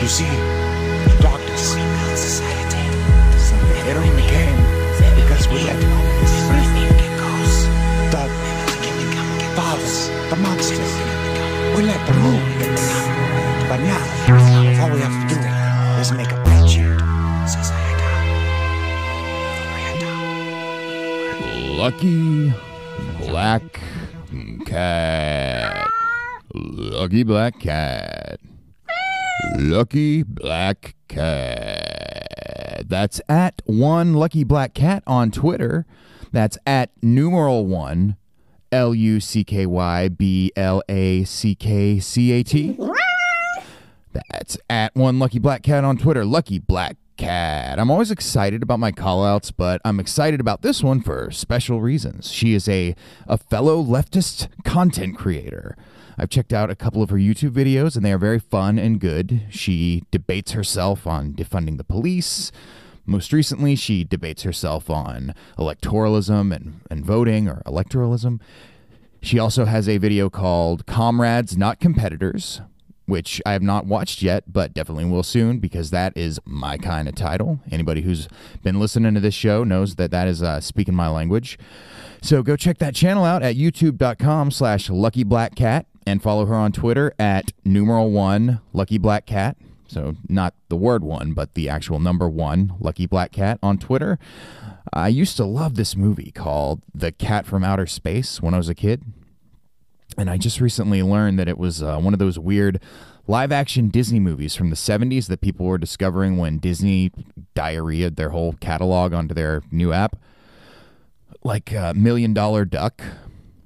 You see, the darkness, it only came because we let the fathers, the monsters, we let them move. But now, all we have to do is make a breadsheet. Lucky Black Cat. Lucky Black Cat. Lucky Black Cat. That's at one Lucky Black Cat on Twitter. That's at numeral 1 LUCKYBLACKCAT. That's at one Lucky Black Cat on Twitter. Lucky Black Cat. I'm always excited about my call-outs, but I'm excited about this one for special reasons. She is a fellow leftist content creator. I've checked out a couple of her YouTube videos, and they are very fun and good. She debates herself on defunding the police. Most recently, she debates herself on electoralism and voting, or electoralism. She also has a video called Comrades, Not Competitors, which I have not watched yet, but definitely will soon, because that is my kind of title. Anybody who's been listening to this show knows that that is speaking my language. So go check that channel out at youtube.com/luckyblackcat and follow her on Twitter at numeral 1 Lucky Black Cat. So not the word 1, but the actual number 1 Lucky Black Cat on Twitter. I used to love this movie called The Cat from Outer Space when I was a kid. And I just recently learned that it was one of those weird live-action Disney movies from the 70s that people were discovering when Disney diarrheaed their whole catalog onto their new app. Like $1 Million Duck.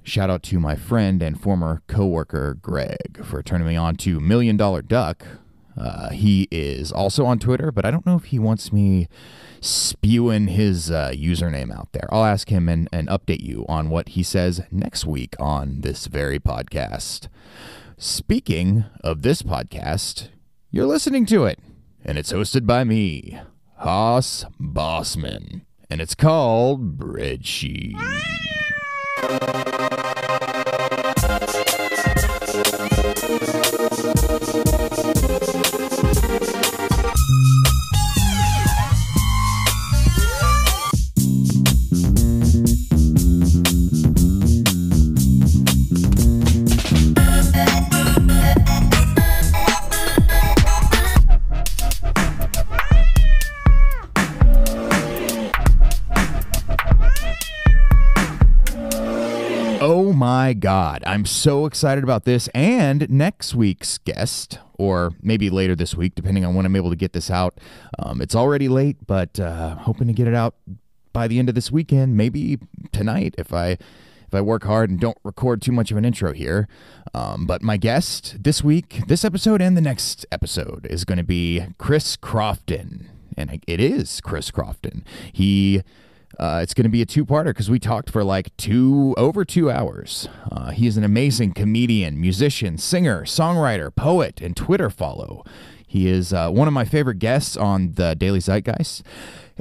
Shout out to my friend and former coworker Greg for turning me on to $1 Million Duck. He is also on Twitter, but I don't know if he wants me spewing his username out there. I'll ask him and update you on what he says next week on this very podcast. Speaking of this podcast, you're listening to it, and it's hosted by me, Hoss Bossman, and it's called Breadsheet. Oh my God, I'm so excited about this and next week's guest, or maybe later this week, depending on when I'm able to get this out. It's already late, but hoping to get it out by the end of this weekend, maybe tonight if I work hard and don't record too much of an intro here. But my guest this week, this episode and the next episode is going to be Chris Crofton, and it is Chris Crofton. It's going to be a two-parter because we talked for like over 2 hours. He is an amazing comedian, musician, singer, songwriter, poet, and Twitter follow. He is one of my favorite guests on the Daily Zeitgeist,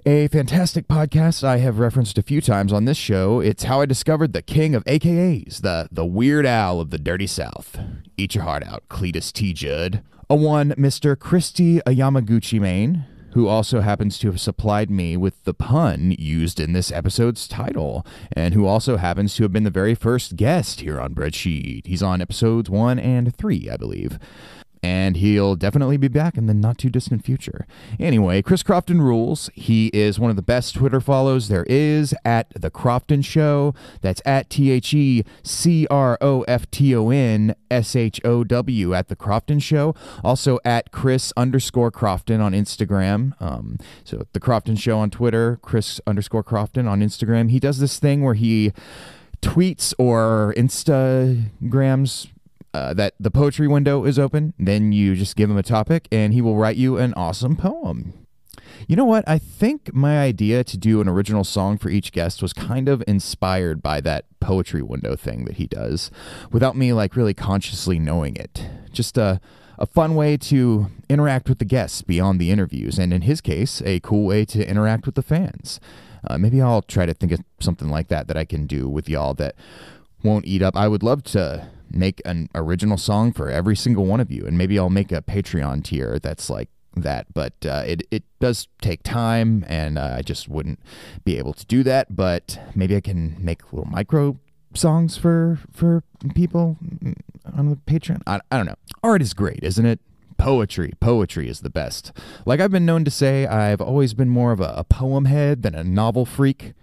a fantastic podcast I have referenced a few times on this show. It's how I discovered the king of AKAs, the Weird Al of the Dirty South. Eat your heart out, Cletus T. Judd. One Mr. Christy Yamaguchi Main, who also happens to have supplied me with the pun used in this episode's title, and who also happens to have been the very first guest here on Breadsheet. He's on episodes 1 and 3, I believe. And he'll definitely be back in the not-too-distant future. Anyway, Chris Crofton rules. He is one of the best Twitter follows there is at The Crofton Show. That's at TheCroftonShow at The Crofton Show. Also at Chris_Crofton on Instagram. So The Crofton Show on Twitter, Chris_Crofton on Instagram. He does this thing where he tweets or Instagrams that the poetry window is open. Then you just give him a topic and he will write you an awesome poem. You know what? I think my idea to do an original song for each guest was kind of inspired by that poetry window thing that he does without me like really consciously knowing it. Just a fun way to interact with the guests beyond the interviews. And in his case, a cool way to interact with the fans. Maybe I'll try to think of something like that I can do with y'all that won't eat up. I would love to make an original song for every single one of you, and maybe I'll make a Patreon tier that's like that, but it does take time, and I just wouldn't be able to do that. But maybe I can make little micro songs for people on the Patreon. I don't know. Art is great, isn't it? Poetry is the best. Like I've been known to say, I've always been more of a poem head than a novel freak.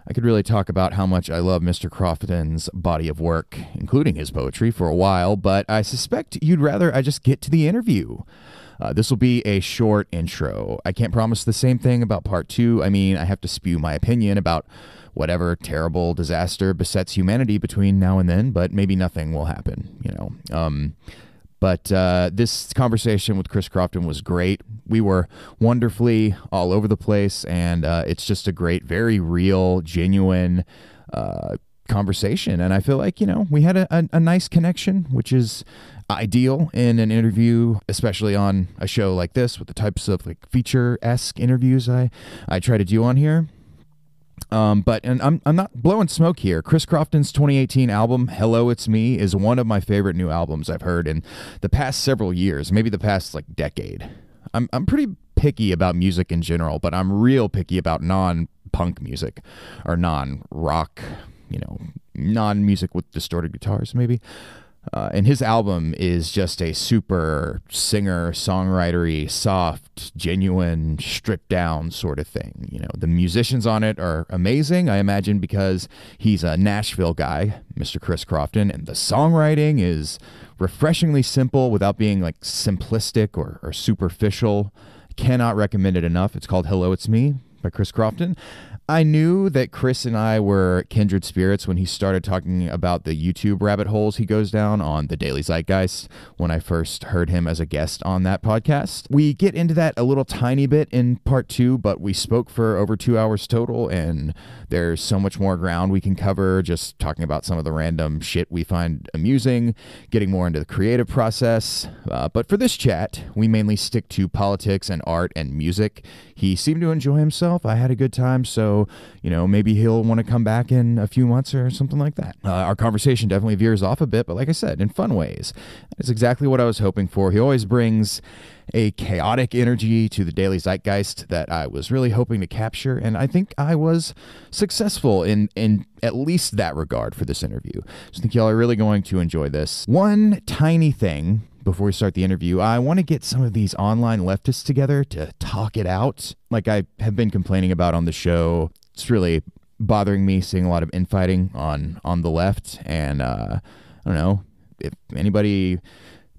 I could really talk about how much I love Mr. Crofton's body of work, including his poetry, for a while, but I suspect you'd rather I just get to the interview. This will be a short intro. I can't promise the same thing about part 2. I mean, I have to spew my opinion about whatever terrible disaster besets humanity between now and then, but maybe nothing will happen, you know. But this conversation with Chris Crofton was great. We were wonderfully all over the place, and it's just a great, very real, genuine conversation. And I feel like, you know, we had a nice connection, which is ideal in an interview, especially on a show like this with the types of like feature-esque interviews I try to do on here. But I'm not blowing smoke here. Chris Crofton's 2018 album, Hello, It's Me, is one of my favorite new albums I've heard in the past several years, maybe the past like decade. I'm pretty picky about music in general, but I'm real picky about non-punk music or non-rock, you know, non-music with distorted guitars maybe. And his album is just a super singer-songwritery, soft, genuine, stripped-down sort of thing. You know, the musicians on it are amazing, I imagine, because he's a Nashville guy, Mr. Chris Crofton, and the songwriting is refreshingly simple without being, like, simplistic or superficial. Cannot recommend it enough. It's called Hello, It's Me by Chris Crofton. I knew that Chris and I were kindred spirits when he started talking about the YouTube rabbit holes he goes down on the Daily Zeitgeist when I first heard him as a guest on that podcast. We get into that a little tiny bit in part 2, but we spoke for over 2 hours total, and there's so much more ground we can cover, just talking about some of the random shit we find amusing, getting more into the creative process. But for this chat, we mainly stick to politics and art and music. He seemed to enjoy himself. I had a good time, so, you know, maybe he'll want to come back in a few months or something like that. Our conversation definitely veers off a bit, but like I said, in fun ways. That's exactly what I was hoping for. He always brings a chaotic energy to the Daily Zeitgeist that I was really hoping to capture, and I think I was successful in at least that regard for this interview. So I think y'all are really going to enjoy this. One tiny thing before we start the interview, I want to get some of these online leftists together to talk it out. Like I have been complaining about on the show, it's really bothering me seeing a lot of infighting on the left, and I don't know if anybody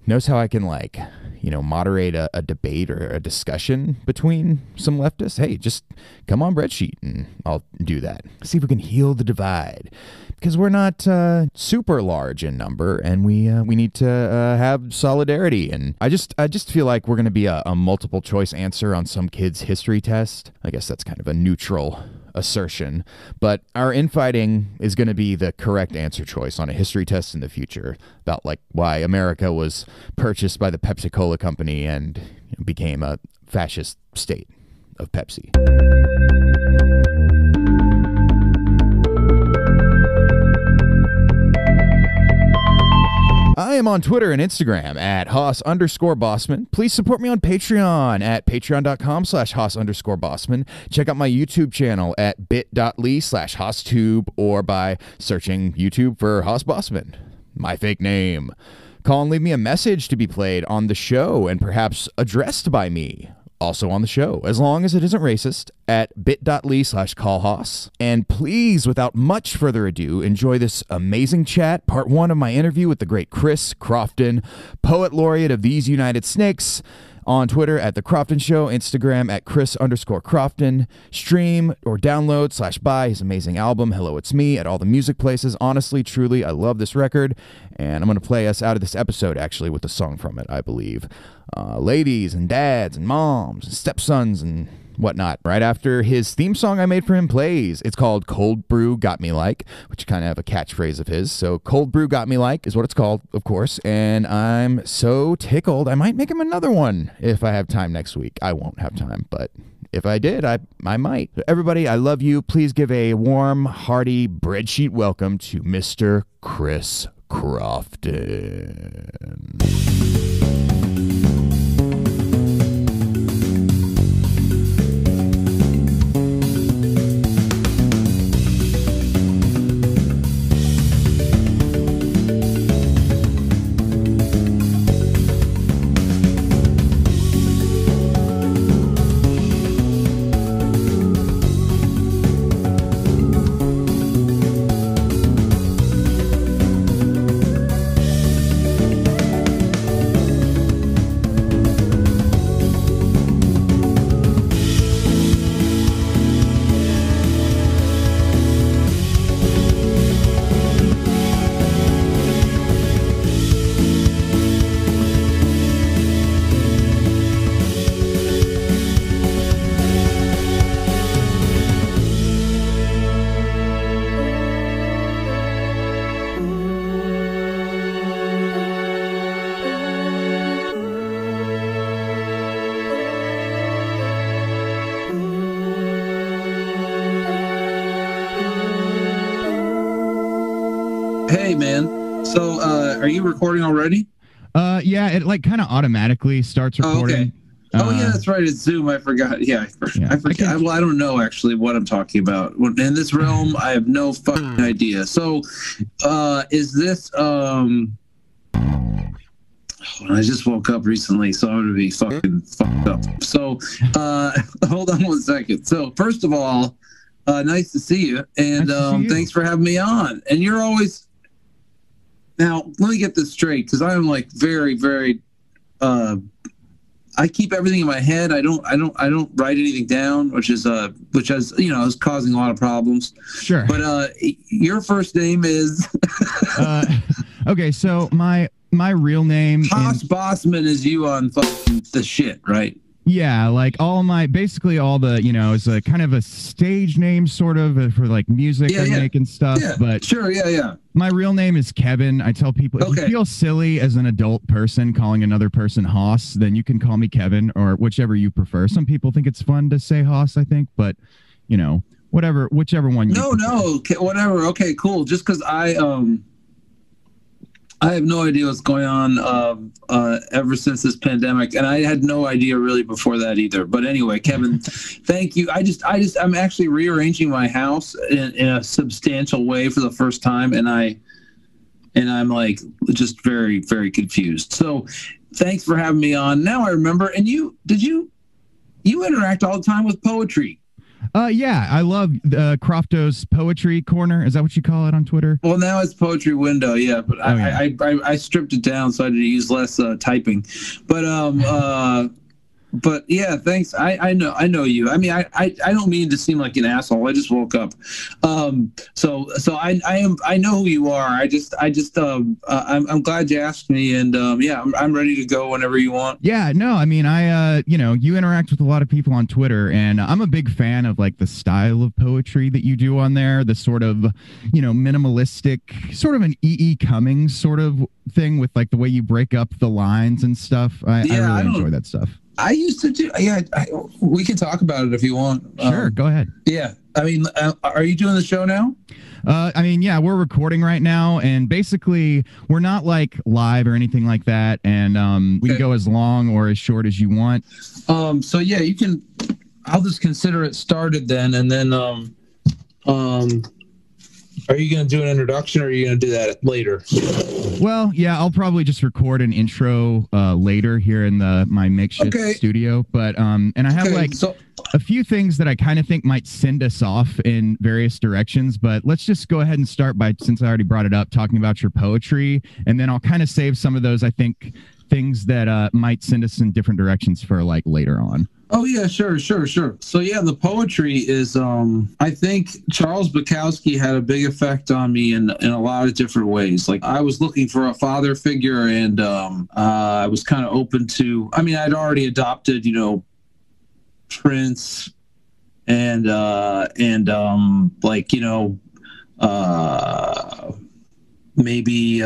knows how I can, like, you know, moderate a debate or a discussion between some leftists. Hey, just come on Breadsheet and I'll do that. See if we can heal the divide, because we're not super large in number, and we need to have solidarity. And I just feel like we're going to be a multiple choice answer on some kid's history test. I guess that's kind of a neutral assertion, but our infighting is going to be the correct answer choice on a history test in the future about like why America was purchased by the Pepsi-Cola company and, you know, became a fascist state of Pepsi. I am on Twitter and Instagram at Hoss_Bossman. Please support me on Patreon at patreon.com/Hoss_Bossman. Check out my YouTube channel at bit.ly/HossTube, or by searching YouTube for Hoss Bossman, my fake name. Call and leave me a message to be played on the show and perhaps addressed by me. Also on the show, as long as it isn't racist, at bit.ly/callhoss. And please, without much further ado, enjoy this amazing chat, part 1 of my interview with the great Chris Crofton, poet laureate of These United Snakes, on Twitter at The Crofton Show, Instagram at Chris_Crofton. Stream or download/buy his amazing album, Hello, It's Me, at all the music places. Honestly, truly, I love this record, and I'm going to play us out of this episode, actually, with a song from it, I believe. Ladies and dads and moms and stepsons and whatnot. Right after his theme song I made for him plays. It's called Cold Brew Got Me Like, which kind of have a catchphrase of his. So Cold Brew Got Me Like is what it's called, of course. And I'm so tickled. I might make him another one if I have time next week. I won't have time, but if I did, I might. Everybody, I love you. Please give a warm, hearty breadsheet welcome to Mr. Chris Crofton. Hey, man. So, are you recording already? Yeah, it like kind of automatically starts recording. Oh, okay. Yeah, that's right. It's Zoom. I forgot. Yeah, I forget. Well, I don't know actually what I'm talking about. In this realm, I have no fucking idea. So, is this I just woke up recently, so I'm gonna be fucking fucked up. So, hold on one second. So, first of all, nice to see you, and thanks for having me on. And you're always now. Let me get this straight, because I am like very, very. I keep everything in my head. I don't write anything down, which is is causing a lot of problems. Sure. But your first name is. Okay, so my real name. Hoss Bossman is you on fucking the shit, right? Yeah, like basically all the, it's a kind of a stage name sort of for like music I make and stuff. Yeah, but sure, yeah. My real name is Kevin. I tell people, if you feel silly as an adult person calling another person Hoss, then you can call me Kevin or whichever you prefer. Some people think it's fun to say Hoss, I think, but whichever one you prefer. No, whatever. Okay, cool. Just because I have no idea what's going on ever since this pandemic, and I had no idea really before that either. But anyway, Kevin, thank you. I'm actually rearranging my house in a substantial way for the first time, and I'm like just very, very confused. So, thanks for having me on. Now I remember. And you interact all the time with poetry. Yeah, I love Crofto's Poetry Corner. Is that what you call it on Twitter? Well, now it's Poetry Window, yeah. But I stripped it down so I had to use less typing. But yeah, thanks. I know you. I mean, I don't mean to seem like an asshole. I just woke up. So I know who you are. I'm glad you asked me, and I'm ready to go whenever you want. Yeah, no, I mean, you interact with a lot of people on Twitter, and I'm a big fan of like the style of poetry that you do on there, the sort of, minimalistic, sort of an E.E. Cummings sort of thing with like the way you break up the lines and stuff. I really enjoy that stuff. I used to do, we can talk about it if you want. Sure, go ahead. Yeah. I mean, are you doing the show now? We're recording right now, and basically we're not like live or anything like that. And we can go as long or as short as you want. So yeah, you can, I'll just consider it started then. And then, are you going to do an introduction, or are you going to do that later? Well, yeah, I'll probably just record an intro later here in my makeshift studio. But and I have a few things that I kind of think might send us off in various directions. But let's just go ahead and start by, since I already brought it up, talking about your poetry, and then I'll kind of save some of those, I think, things that might send us in different directions for like later on. Oh, yeah, sure. So, yeah, the poetry is, I think Charles Bukowski had a big effect on me in a lot of different ways. Like, I was looking for a father figure, and I was kind of open to, I'd already adopted, Prince and maybe,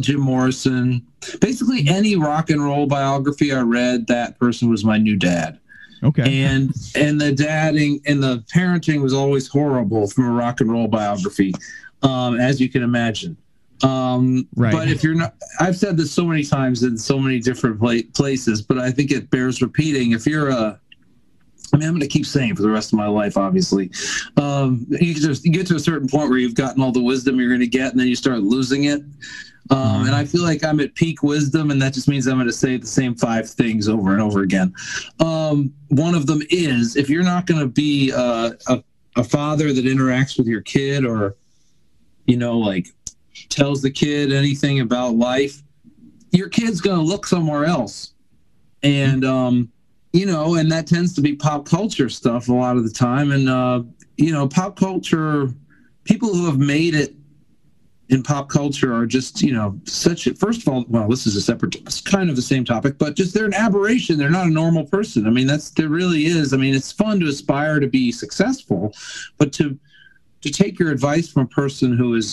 Jim Morrison. Basically, any rock and roll biography I read, that person was my new dad. Okay. And the dadding and the parenting was always horrible from a rock and roll biography. as you can imagine. Right. But if you're not, I've said this so many times in so many different places, but I think it bears repeating. If you're I'm going to keep saying it for the rest of my life, obviously. You get to a certain point where you've gotten all the wisdom you're going to get, and then you start losing it. And I feel like I'm at peak wisdom, and that just means I'm going to say the same 5 things over and over again. One of them is, if you're not going to be a father that interacts with your kid, or, like tells the kid anything about life, your kid's going to look somewhere else. And, and that tends to be pop culture stuff a lot of the time. And, pop culture, people who have made it in pop culture are just, first of all, well, this is a separate, it's kind of the same topic, but just they're an aberration. They're not a normal person. I mean, there really is. I mean, it's fun to aspire to be successful, but to take your advice from a person who is,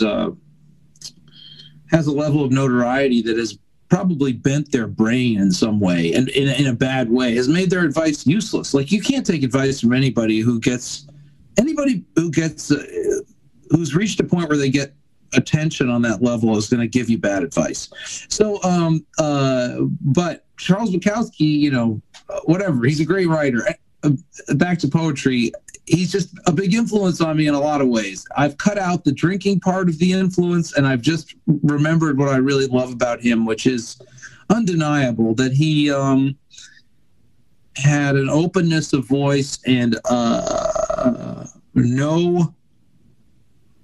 has a level of notoriety that has probably bent their brain in some way, and in a bad way, has made their advice useless. Like, you can't take advice from anybody who's reached a point where they get attention on that level is going to give you bad advice. So, but Charles Bukowski, whatever, he's a great writer. Back to poetry, he's just a big influence on me in a lot of ways. I've cut out the drinking part of the influence, and I've just remembered what I really love about him, which is undeniable, that he had an openness of voice and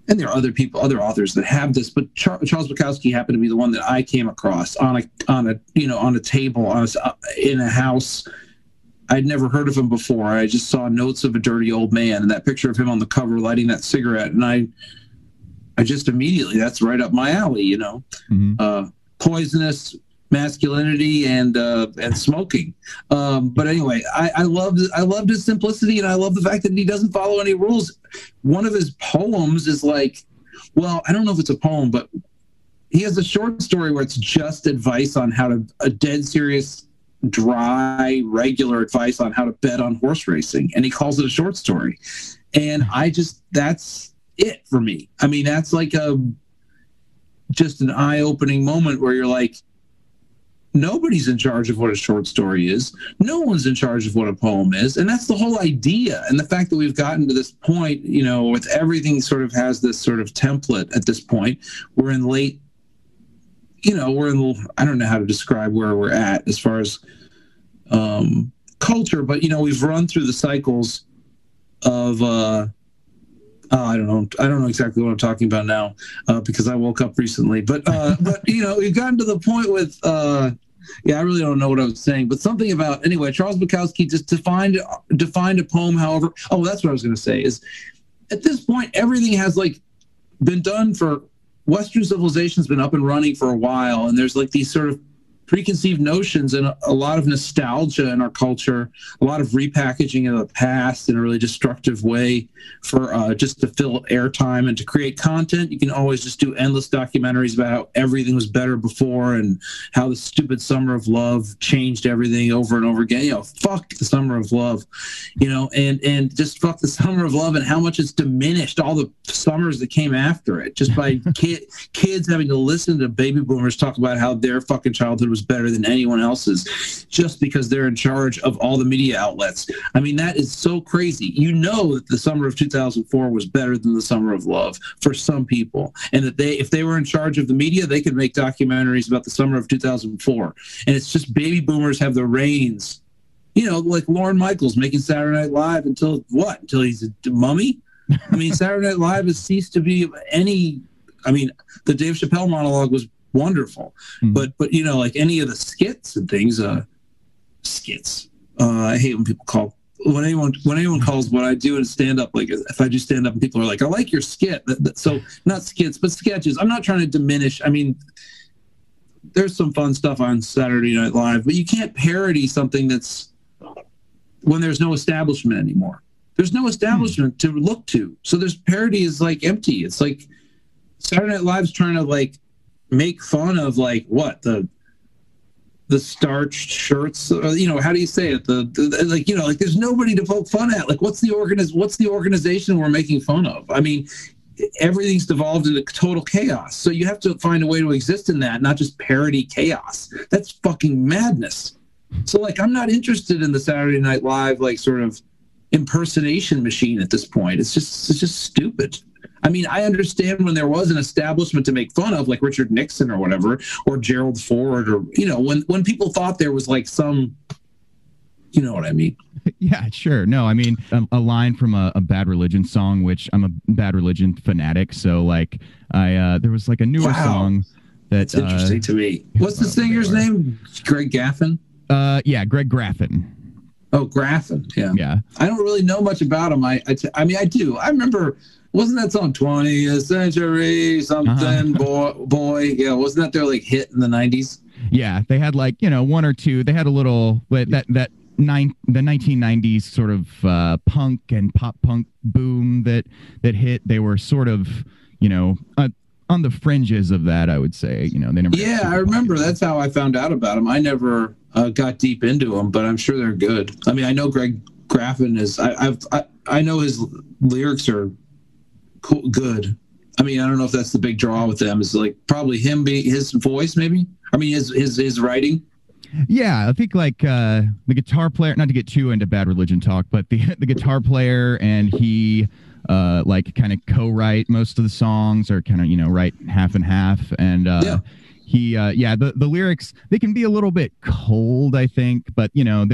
and there are other authors that have this, but Charles Bukowski happened to be the one that I came across on a table in a house. I'd never heard of him before. I just saw notes of a dirty old man and that picture of him on the cover lighting that cigarette, and I just immediately, that's right up my alley. Poisonous masculinity and smoking. But anyway, I loved his simplicity, and I love the fact that he doesn't follow any rules. One of his poems is like, well, I don't know if it's a poem, but he has a short story where it's just advice on a dead serious, dry, regular advice on how to bet on horse racing, and he calls it a short story. And that's it for me. I mean, that's like just an eye-opening moment where you're like, nobody's in charge of what a short story is. No one's in charge of what a poem is. And that's the whole idea. And the fact that we've gotten to this point, with everything sort of has this sort of template at this point, we're in late, I don't know how to describe where we're at as far as culture, but, we've run through the cycles of, I don't know exactly what I'm talking about now, because I woke up recently. But we've gotten to the point with, I really don't know what I was saying, but something about, anyway, Charles Bukowski just defined a poem. However, that's what I was going to say is, at this point, everything has been done for Western civilization's been up and running for a while, and there's these sort of preconceived notions and a lot of nostalgia in our culture, a lot of repackaging of the past in a really destructive way for just to fill airtime and to create content. You can always just do endless documentaries about how everything was better before and how the stupid Summer of Love changed everything over and over again. Fuck the Summer of Love, and just fuck the Summer of Love and how much it's diminished all the summers that came after it just by kids having to listen to baby boomers talk about how their fucking childhood was better than anyone else's just because they're in charge of all the media outlets. I mean, that is so crazy. That the summer of 2004 was better than the Summer of Love for some people, and that if they were in charge of the media, they could make documentaries about the summer of 2004. And it's just baby boomers have the reins, like Lorne Michaels making Saturday Night Live until he's a mummy. I mean, Saturday Night Live has ceased to be the Dave Chappelle monologue was wonderful, but any of the skits and things, skits. I hate when anyone calls what I do in stand up, if I do stand up and people are like, I like your skit. So not skits, but sketches. I'm not trying to diminish. I mean, there's some fun stuff on Saturday Night Live, but you can't parody something that's when there's no establishment anymore. There's no establishment to look to. So there's parody is empty. It's like Saturday Night Live's trying to make fun of the starched shirts, how do you say it? There's nobody to poke fun at. What's the organization we're making fun of? I mean, everything's devolved into total chaos. So you have to find a way to exist in that, not just parody chaos. That's fucking madness. So like, I'm not interested in the Saturday Night Live, like sort of impersonation machine at this point. It's just stupid. I mean, I understand when there was an establishment to make fun of, like Richard Nixon or whatever, or Gerald Ford, or, you know, when people thought there was like some, you know what I mean? Yeah, sure. No, I mean, a line from a Bad Religion song, which I'm a Bad Religion fanatic. So like there was like a newer song that's interesting to me. What's the singer's name? Greg Graffin? Yeah, Greg Graffin. Oh, Graffin. Yeah. Yeah. I don't really know much about him. I mean, I do. I remember, wasn't that song 20th Century something, boy? Yeah, wasn't that their like hit in the 90s? Yeah, they had like, you know, one or two. They had a little the 1990s sort of punk and pop punk boom that hit. They were sort of, you know, on the fringes of that, I would say. You know, they never. Yeah, I remember. That's how I found out about them. I never got deep into them, but I'm sure they're good. I mean, I know Greg Graffin is. I know his lyrics are cool, good. I mean, I don't know if that's the big draw with them. Is like probably him being his voice, maybe. I mean, his writing. Yeah, I think like the guitar player. Not to get too into Bad Religion talk, but the guitar player and he. Like kind of co-write most of the songs, or kind of, you know, write half and half. And he the lyrics, they can be a little bit cold, I think, but you know,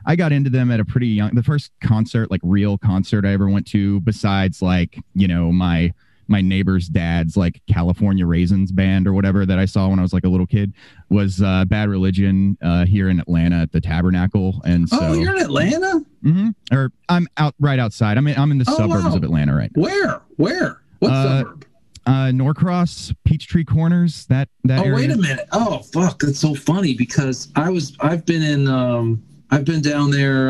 I got into them at a pretty young, the first concert, like real concert I ever went to, besides like, you know, my neighbor's dad's like California Raisins band or whatever that I saw when I was like a little kid, was Bad Religion here in Atlanta at the Tabernacle. And so, you're in Atlanta? Mm-hmm. Or I'm right outside. I'm in the suburbs of Atlanta right now. Where? What suburb? Norcross, Peachtree Corners. That area. Wait a minute. Oh fuck, that's so funny because I've been down there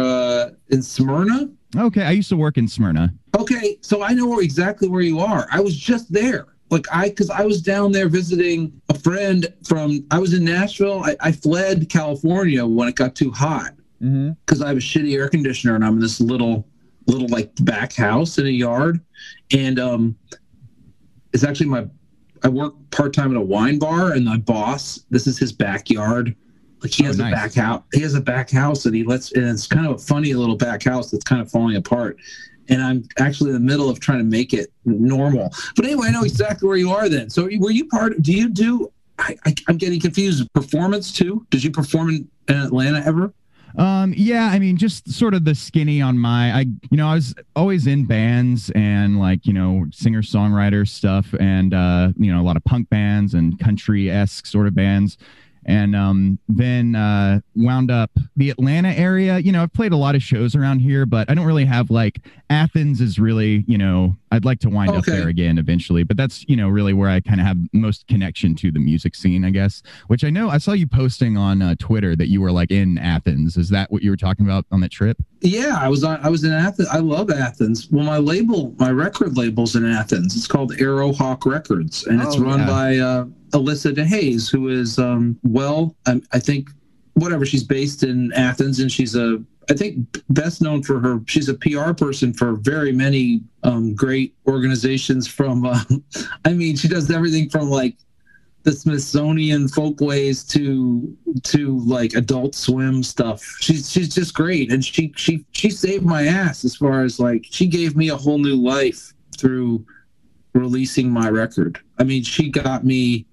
in Smyrna. Okay, I used to work in Smyrna. Okay, so I know exactly where you are. I was just there. Because I was down there visiting a friend I was in Nashville. I fled California when it got too hot because I have a shitty air conditioner and I'm in this little like back house in a yard. And it's actually I work part-time at a wine bar, and my boss, this is his backyard. Like he has a back house. He has a back house, and it's kind of a funny little back house that's kind of falling apart. And I'm actually in the middle of trying to make it normal. But anyway, I know exactly where you are then. So were you I'm getting confused. Performance too? Did you perform in Atlanta ever? Yeah, I mean, just sort of the skinny on I was always in bands and like, you know, singer-songwriter stuff and, you know, a lot of punk bands and country-esque sort of bands. And then wound up the Atlanta area. You know, I've played a lot of shows around here, but I don't really have like Athens is really, you know, I'd like to wind up there again eventually. But that's, you know, really where I kind of have most connection to the music scene, I guess, which I know I saw you posting on Twitter that you were like in Athens. Is that what you were talking about on that trip? Yeah, I was in Athens. I love Athens. Well, my record label's in Athens. It's called Arrowhawk Records, and it's run by Alyssa DeHaze, who is, I think, whatever, she's based in Athens, and she's I think best known for she's a PR person for very many great organizations from, I mean, she does everything from like the Smithsonian Folkways to like Adult Swim stuff. She's just great. And she saved my ass as far as like, she gave me a whole new life through releasing my record. I mean, she got me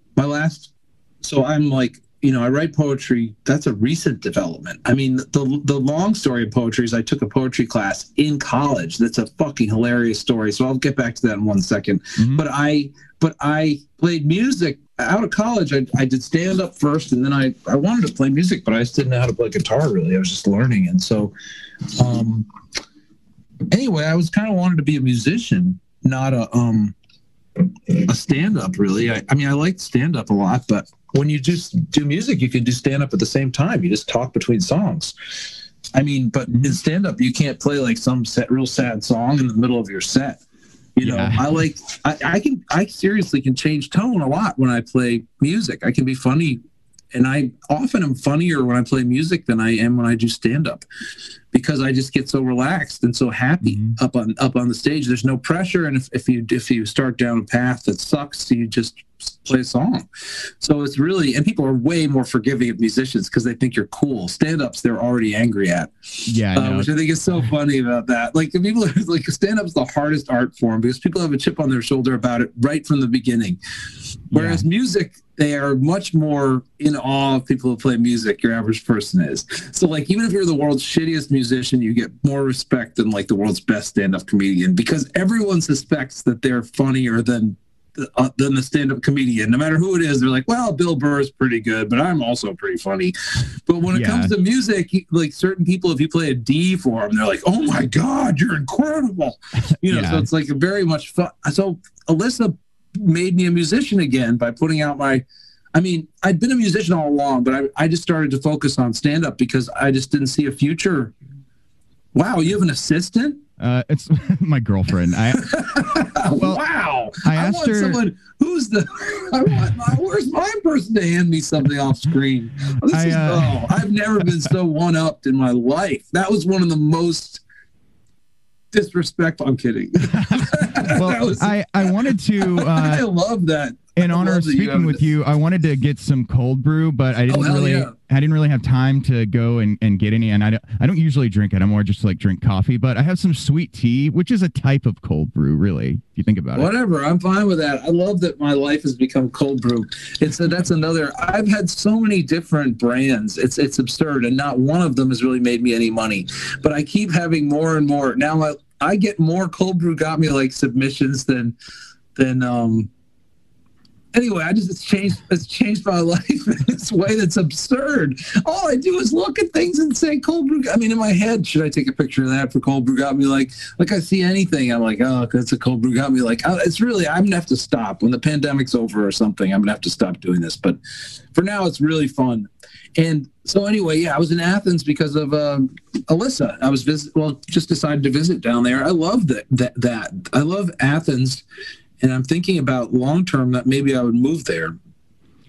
so I'm like, you know, I write poetry. That's a recent development. I mean, the long story of poetry is I took a poetry class in college. That's a fucking hilarious story. So I'll get back to that in 1 second. Mm-hmm. But I played music out of college. I did stand up first, and then I wanted to play music, but I just didn't know how to play guitar really. I was just learning. And so anyway, I was kind of wanted to be a musician, not a stand-up really. I mean, I liked stand-up a lot, but when you just do music, you can do stand-up at the same time. You just talk between songs. I mean, but in stand-up, you can't play like some real sad song in the middle of your set. You know, I seriously can change tone a lot when I play music. I can be funny and I often am funnier when I play music than I am when I do stand up, because I just get so relaxed and so happy up on the stage. There's no pressure, and if you start down a path that sucks, you just play a song. So it's really, and people are way more forgiving of musicians because they think you're cool. Stand-ups they're already angry at, which I think is so funny about that. Like, people are like, stand-up's the hardest art form because people have a chip on their shoulder about it right from the beginning. Whereas music, they are much more in awe of people who play music. Your average person is. So, like, even if you're the world's shittiest musician, you get more respect than like the world's best stand-up comedian, because everyone suspects that they're funnier than the stand-up comedian. No matter who it is, they're like, well, Bill Burr is pretty good, but I'm also pretty funny. But when it comes to music, like, certain people, if you play a D for them, they're like, oh my God, you're incredible. You know, so it's like very much fun. So Alyssa made me a musician again by putting out I'd been a musician all along, but I just started to focus on stand-up because I just didn't see a future. Wow, you have an assistant? It's my girlfriend. Wow. I asked her, someone who's where's my person to hand me something off screen? I've never been so one-upped in my life. That was one of the most disrespectful. I'm kidding. Well, I wanted to. I love that. In honor of speaking with you, I wanted to get some cold brew, but I didn't really have time to go and get any. And I don't usually drink it. I'm more just like drink coffee. But I have some sweet tea, which is a type of cold brew, really, if you think about it. Whatever, I'm fine with that. I love that my life has become cold brew. That's another. I've had so many different brands. It's absurd, and not one of them has really made me any money. But I keep having more and more. Now I get more cold brew got me like submissions than. Anyway, it's changed my life in this way that's absurd. All I do is look at things and say cold brew. I mean, in my head, should I take a picture of that for cold brew got me? Like I see anything, I'm like, oh, that's a cold brew got me. Like, it's really, I'm gonna have to stop when the pandemic's over or something. I'm gonna have to stop doing this. But for now, it's really fun. And so anyway, I was in Athens because of Alyssa. I was just decided to visit down there. I love that. I love Athens. And I'm thinking about long term that maybe I would move there.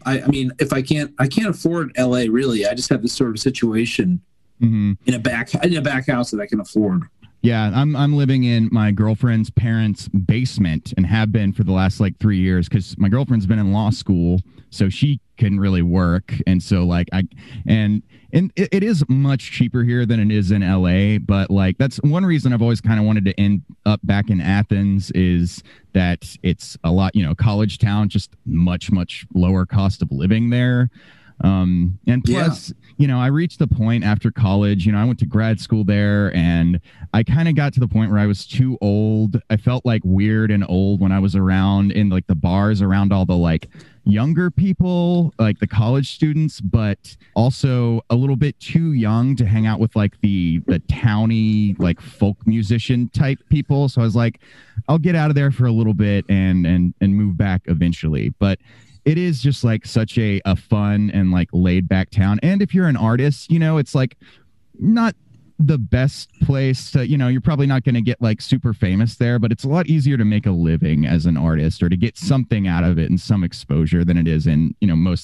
I mean, if I can't afford LA really. I just have this sort of situation in a back house that I can afford. Yeah, I'm living in my girlfriend's parents' basement and have been for the last like 3 years because my girlfriend's been in law school, so she couldn't really work, and so like it is much cheaper here than it is in LA, but like that's one reason I've always kind of wanted to end up back in Athens is that it's a lot, college town, just much lower cost of living there. And plus, I reached the point after college, I went to grad school there and I kind of got to the point where I was too old. I felt like weird and old when I was around in like the bars around all the like younger people, like the college students, but also a little bit too young to hang out with like the towny, like folk musician type people. So I was like, I'll get out of there for a little bit and move back eventually. But it is just like such a fun and like laid back town. And if you're an artist, it's like not the best place to, you're probably not going to get like super famous there, but it's a lot easier to make a living as an artist or to get something out of it and some exposure than it is in,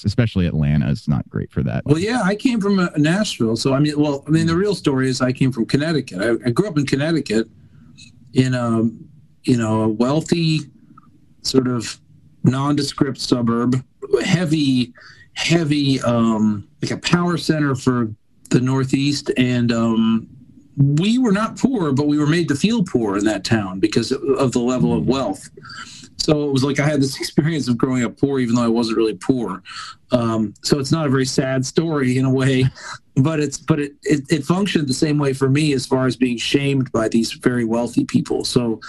especially Atlanta is not great for that. Well, yeah, I came from Nashville. So, the real story is I came from Connecticut. I grew up in Connecticut in a wealthy sort of nondescript suburb, heavy, like a power center for the Northeast. And we were not poor, but we were made to feel poor in that town because of the level of wealth. So it was like I had this experience of growing up poor, even though I wasn't really poor. So it's not a very sad story in a way, but it functioned the same way for me as far as being shamed by these very wealthy people. So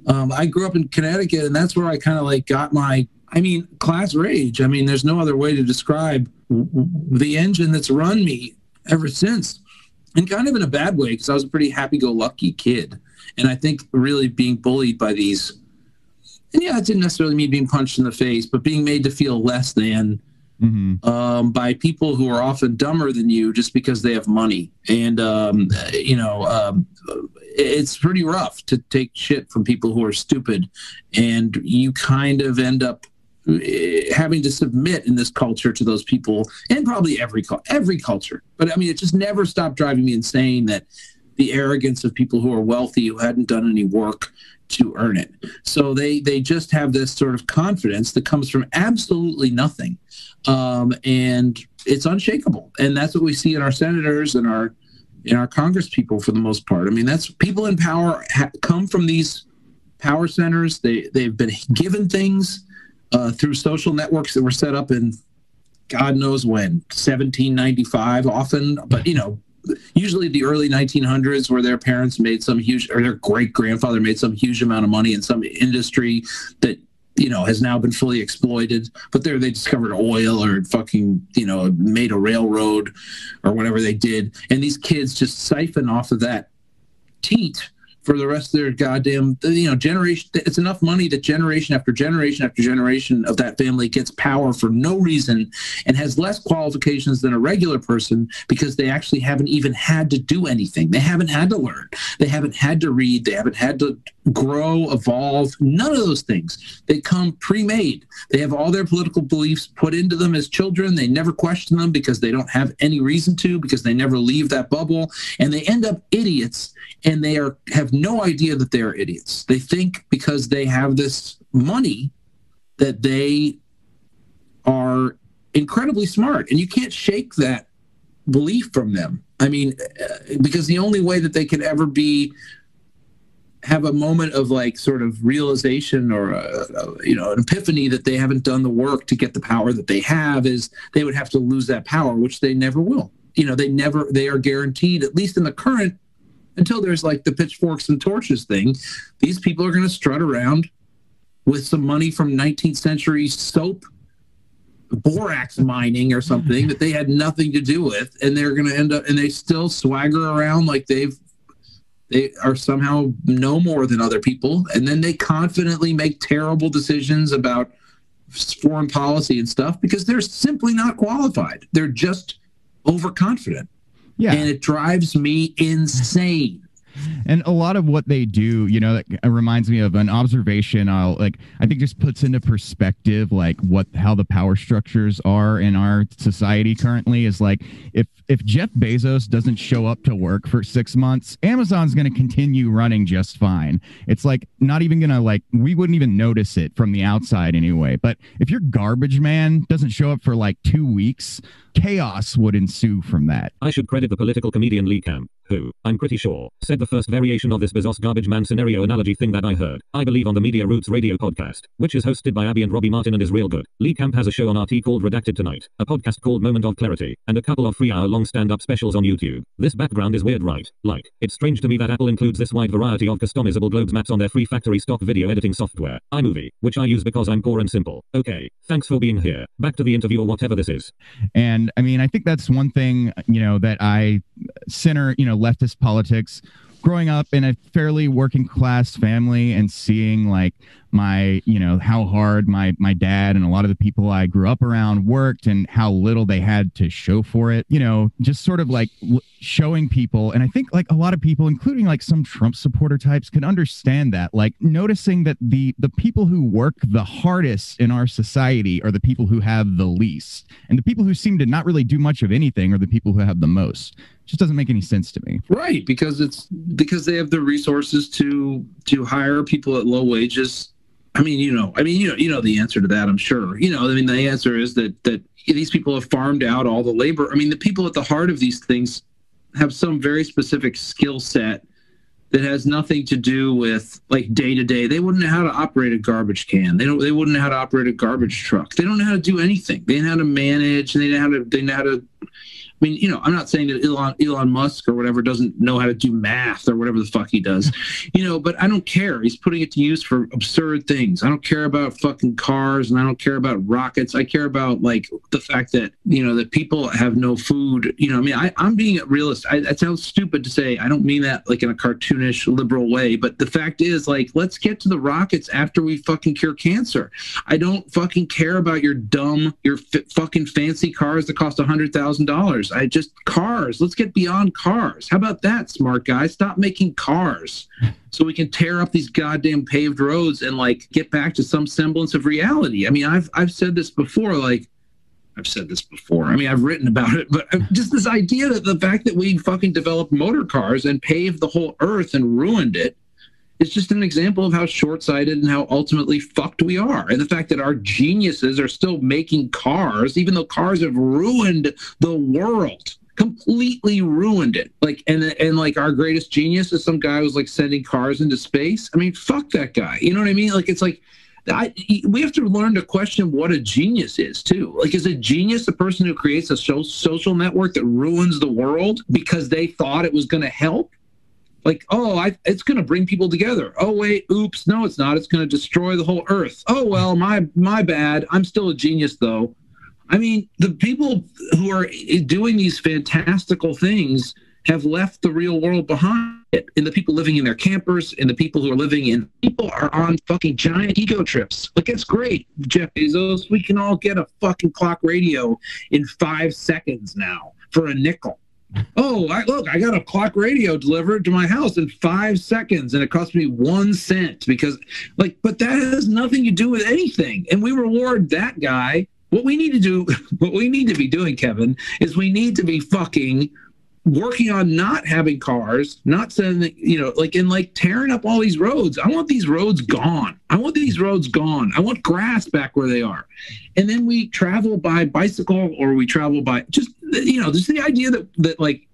I grew up in Connecticut, and that's where I kind of like got my, class rage. There's no other way to describe the engine that's run me ever since. And kind of in a bad way, because I was a pretty happy-go-lucky kid. And I think really being bullied by these, and yeah, it didn't necessarily mean being punched in the face, but being made to feel less than by people who are often dumber than you just because they have money. And, it's pretty rough to take shit from people who are stupid. And you kind of end up having to submit in this culture to those people, and probably every culture. But I mean, it just never stopped driving me insane that the arrogance of people who are wealthy, who hadn't done any work to earn it. So they just have this sort of confidence that comes from absolutely nothing. And it's unshakable. And that's what we see in our senators and our Congress people for the most part. I mean, that's people in power come from these power centers. They've been given things through social networks that were set up in God knows when, 1795 often, but usually the early 1900s, where their parents made some huge, or their great grandfather made some huge amount of money in some industry that has now been fully exploited. But they discovered oil, or fucking made a railroad, or whatever they did, and these kids just siphon off of that teat for the rest of their goddamn, generation. It's enough money that generation after generation after generation of that family gets power for no reason and has less qualifications than a regular person, because they actually haven't even had to do anything. They haven't had to learn. They haven't had to read. They haven't had to grow, evolve. None of those things. They come pre-made. They have all their political beliefs put into them as children. They never question them because they don't have any reason to, because they never leave that bubble. And they end up idiots, and they have no idea that they are idiots. They think because they have this money that they are incredibly smart, and you can't shake that belief from them. I mean, because the only way that they could ever have a moment of like sort of realization, or an epiphany that they haven't done the work to get the power that they have, is they would have to lose that power, which they never will. They are guaranteed, at least in the current, until there's like the pitchforks and torches thing, these people are going to strut around with some money from 19th century soap, borax mining or something that they had nothing to do with, and they're going to end up, and they still swagger around like they are somehow no more than other people, and then they confidently make terrible decisions about foreign policy and stuff because they're simply not qualified. They're just overconfident. Yeah. And it drives me insane. And a lot of what they do, that reminds me of an observation I think just puts into perspective how the power structures are in our society currently, is like if Jeff Bezos doesn't show up to work for 6 months, Amazon's going to continue running just fine. It's like not even going to we wouldn't even notice it from the outside anyway. But if your garbage man doesn't show up for 2 weeks, chaos would ensue from that. I should credit the political comedian Lee Camp, who, I'm pretty sure, said the first variation of this Bezos garbage man scenario analogy thing that I heard, I believe on the Media Roots radio podcast, which is hosted by Abby and Robbie Martin and is real good. Lee Camp has a show on RT called Redacted Tonight, a podcast called Moment of Clarity, and a couple of 3-hour-long stand-up specials on YouTube. This background is weird, right? It's strange to me that Apple includes this wide variety of customizable globes maps on their free factory stock video editing software, iMovie, which I use because I'm poor and simple. Okay, thanks for being here. Back to the interview or whatever this is. And I mean, I think that's one thing, that I center, leftist politics, growing up in a fairly working class family and seeing my, how hard my dad and a lot of the people I grew up around worked and how little they had to show for it, just sort of showing people. And I think a lot of people, including some Trump supporter types, can understand that, noticing that the people who work the hardest in our society are the people who have the least. And the people who seem to not really do much of anything are the people who have the most. It just doesn't make any sense to me. Right. Because they have the resources to hire people at low wages. I mean, the answer to that, I'm sure. The answer is that these people have farmed out all the labor. I mean, the people at the heart of these things have some very specific skill set that has nothing to do with day to day. They wouldn't know how to operate a garbage can. They wouldn't know how to operate a garbage truck. They don't know how to do anything. They know how to manage, and they know how to. I mean, I'm not saying that Elon Musk or whatever doesn't know how to do math or whatever the fuck he does, but I don't care. He's putting it to use for absurd things. I don't care about fucking cars, and I don't care about rockets. I care about the fact that, that people have no food. I'm being a realist. That sounds stupid to say. I don't mean that in a cartoonish liberal way, but the fact is let's get to the rockets after we fucking cure cancer. I don't fucking care about your fucking fancy cars that cost $100,000. Cars. Let's get beyond cars. How about that, smart guy? Stop making cars so we can tear up these goddamn paved roads and like get back to some semblance of reality. I mean, I've said this before, like, I mean, I've written about it, but just this idea that the fact that we fucking developed motor cars and paved the whole earth and ruined it is just an example of how short-sighted and how ultimately fucked we are. And the fact that our geniuses are still making cars, even though cars have ruined the world, completely ruined it. Like, and like our greatest genius is some guy who's like sending cars into space. I mean, fuck that guy. You know what I mean? Like, it's like, we have to learn to question what a genius is too. Like, is a genius the person who creates a social network that ruins the world because they thought it was going to help? Like, oh, it's going to bring people together. Oh, wait, oops, no, it's not. It's going to destroy the whole earth. Oh, well, my bad. I'm still a genius, though. I mean, the people who are doing these fantastical things have left the real world behind. And the people living in their campers and the people who are living in, people are on fucking giant ego trips. Like, it's great, Jeff Bezos. We can all get a fucking clock radio in 5 seconds now for a nickel. Oh, I got a clock radio delivered to my house in 5 seconds, and it cost me 1 cent because, like, but that has nothing to do with anything. And we reward that guy. What we need to do, what we need to be doing, Kevin, is we need to be fucking working on not having cars, not sending, you know, like, and like tearing up all these roads. I want these roads gone. I want these roads gone. I want grass back where they are. And then we travel by bicycle, or we travel by just, you know, just the idea that like,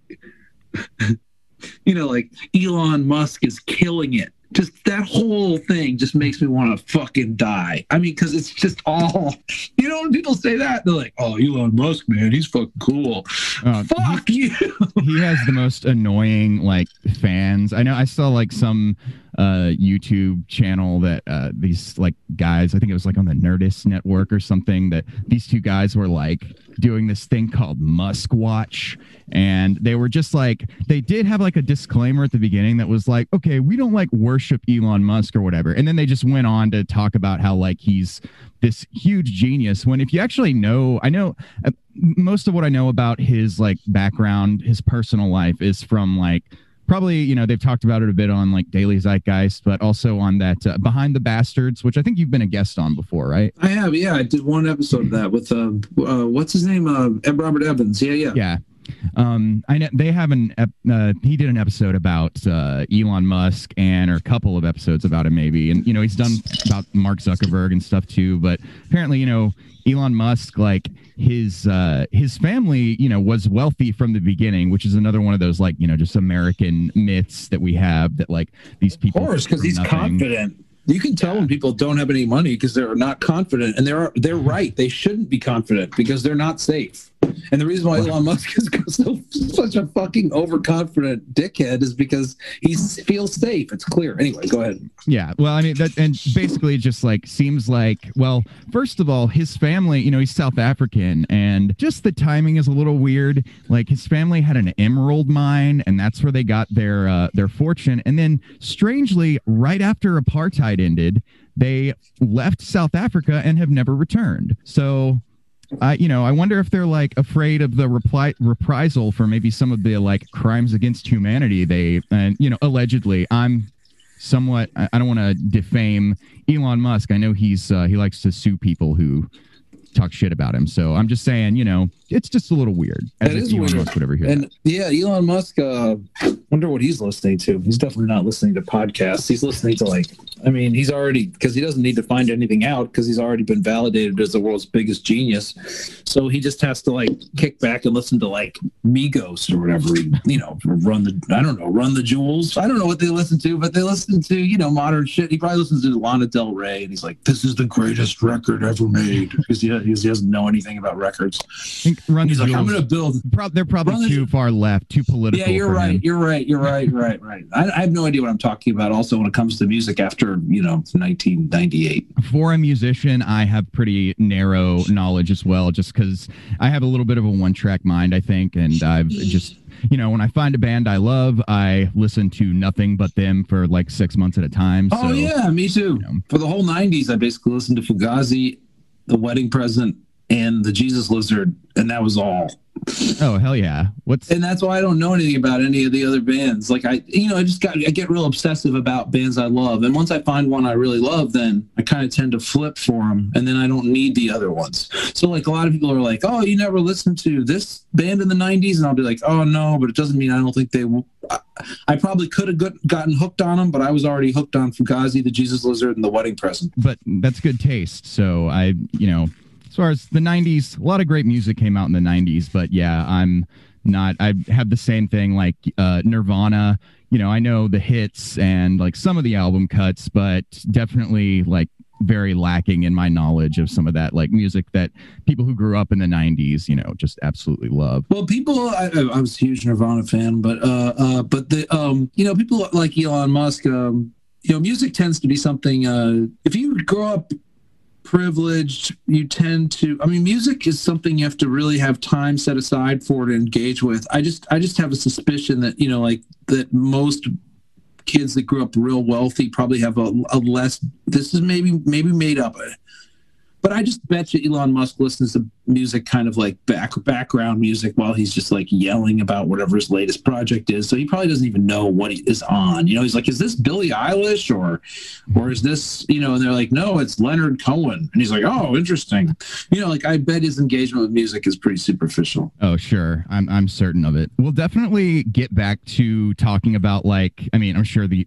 you know, like Elon Musk is killing it. Just that whole thing just makes me want to fucking die. I mean, because it's just all, you know, when people say that, they're like, oh, Elon Musk, man, he's fucking cool. Fuck you. He has the most annoying, like, fans. I know I saw, like, some YouTube channel that these, like, guys, I think it was, like, on the Nerdist network or something, that these two guys were, like, doing this thing called Musk Watch. And they were just like, they did have like a disclaimer at the beginning that was like, okay, we don't like worship Elon Musk or whatever. And then they just went on to talk about how like he's this huge genius, when if you actually know, I know most of what I know about his like background, his personal life is from like, probably, you know, they've talked about it a bit on like Daily Zeitgeist, but also on that Behind the Bastards, which I think you've been a guest on before, right? I have, yeah. I did one episode of that with what's his name, Robert Evans. Yeah. I know they have he did an episode about Elon Musk, and or a couple of episodes about him maybe, and you know, he's done about Mark Zuckerberg and stuff too. But apparently, you know, Elon Musk, like his family, you know, was wealthy from the beginning, which is another one of those, like, you know, just American myths that we have, that like these people, of course, because he's confident. You can tell when people don't have any money because they're not confident, and they're right. They shouldn't be confident because they're not safe. And the reason why Elon Musk is such a fucking overconfident dickhead is because he feels safe. It's clear. Anyway, go ahead. Yeah. Well, I mean, that, and basically just like seems like, well, first of all, his family, you know, he's South African, and just the timing is a little weird. Like his family had an emerald mine, and that's where they got their fortune. And then strangely, right after apartheid ended, they left South Africa and have never returned. So you know, I wonder if they're like afraid of the reprisal for maybe some of the like crimes against humanity and you know, allegedly. I'm somewhat, I don't want to defame Elon Musk. I know he likes to sue people who talk shit about him. So I'm just saying, you know, it's just a little weird. That is Elon Musk would ever hear that. Yeah, Elon Musk, wonder what he's listening to. He's definitely not listening to podcasts. He's listening to like, I mean, he's already, because he doesn't need to find anything out because he's already been validated as the world's biggest genius. So he just has to like kick back and listen to like Migos or whatever, you know, run the Jewels. I don't know what they listen to, but they listen to, you know, modern shit. He probably listens to Lana Del Rey, and he's like, this is the greatest record ever made, because he doesn't know anything about records. He's like, I'm going to build. They're probably too far left, too political. Yeah, you're right. You're right. I have no idea what I'm talking about. Also, when it comes to music after, you know, 1998. For a musician, I have pretty narrow knowledge as well, just because I have a little bit of a one-track mind, I think, and I've just, you know, when I find a band I love, I listen to nothing but them for like 6 months at a time. Oh, yeah, me too. You know. For the whole 90s, I basically listened to Fugazi, The Wedding Present, and the Jesus Lizard, and that was all Oh, hell yeah. And that's why I don't know anything about any of the other bands. Like I get real obsessive about bands I love. And once I find one I really love, then I kind of tend to flip for them. And then I don't need the other ones. So like a lot of people are like, oh, you never listened to this band in the 90s? And I'll be like, oh no, but it doesn't mean I don't think they will. I probably could have gotten hooked on them, but I was already hooked on Fugazi, the Jesus Lizard, and the Wedding Present. But that's good taste. So as far as the 90s, a lot of great music came out in the 90s, but yeah, I have the same thing like Nirvana. I know the hits and like some of the album cuts, but definitely like very lacking in my knowledge of some of that like music that people who grew up in the 90s, just absolutely love. Well, I was a huge Nirvana fan, but people like Elon Musk, music tends to be something, if you grow up privileged, you tend to, music is something you have to really have time set aside for to engage with. I just have a suspicion that, that most kids that grew up real wealthy probably have a less, this is maybe made up, but I just bet you Elon Musk listens to music kind of like background music while he's just like yelling about whatever his latest project is. So he probably doesn't even know what he is on. He's like, is this Billie Eilish or is this, and they're like, no, it's Leonard Cohen. And he's like, oh, interesting. I bet his engagement with music is pretty superficial. Oh, sure. I'm certain of it. We'll definitely get back to talking about I'm sure the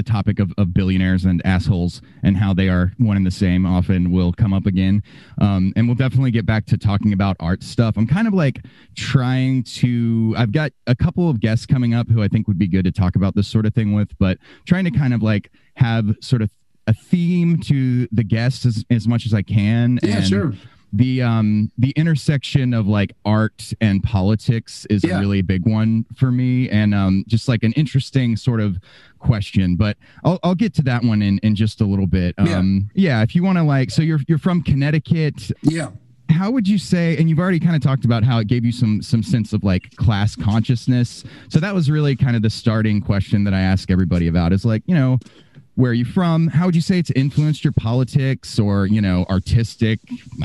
topic of billionaires and assholes and how they are one and the same often will come up again. And we'll definitely get back to talking about art stuff. I'm kind of like I've got a couple of guests coming up who I think would be good to talk about this sort of thing with, but trying to kind of like have sort of a theme to the guests as much as I can. Yeah, and sure. The intersection of like art and politics is a really big one for me, and just like an interesting sort of question, but I'll get to that one in just a little bit. If you want to so you're from Connecticut. Yeah. How would you say, and you've already kind of talked about how it gave you some sense of like class consciousness. So that was really kind of the starting question that I ask everybody about is like, where are you from? How would you say it's influenced your politics or, artistic,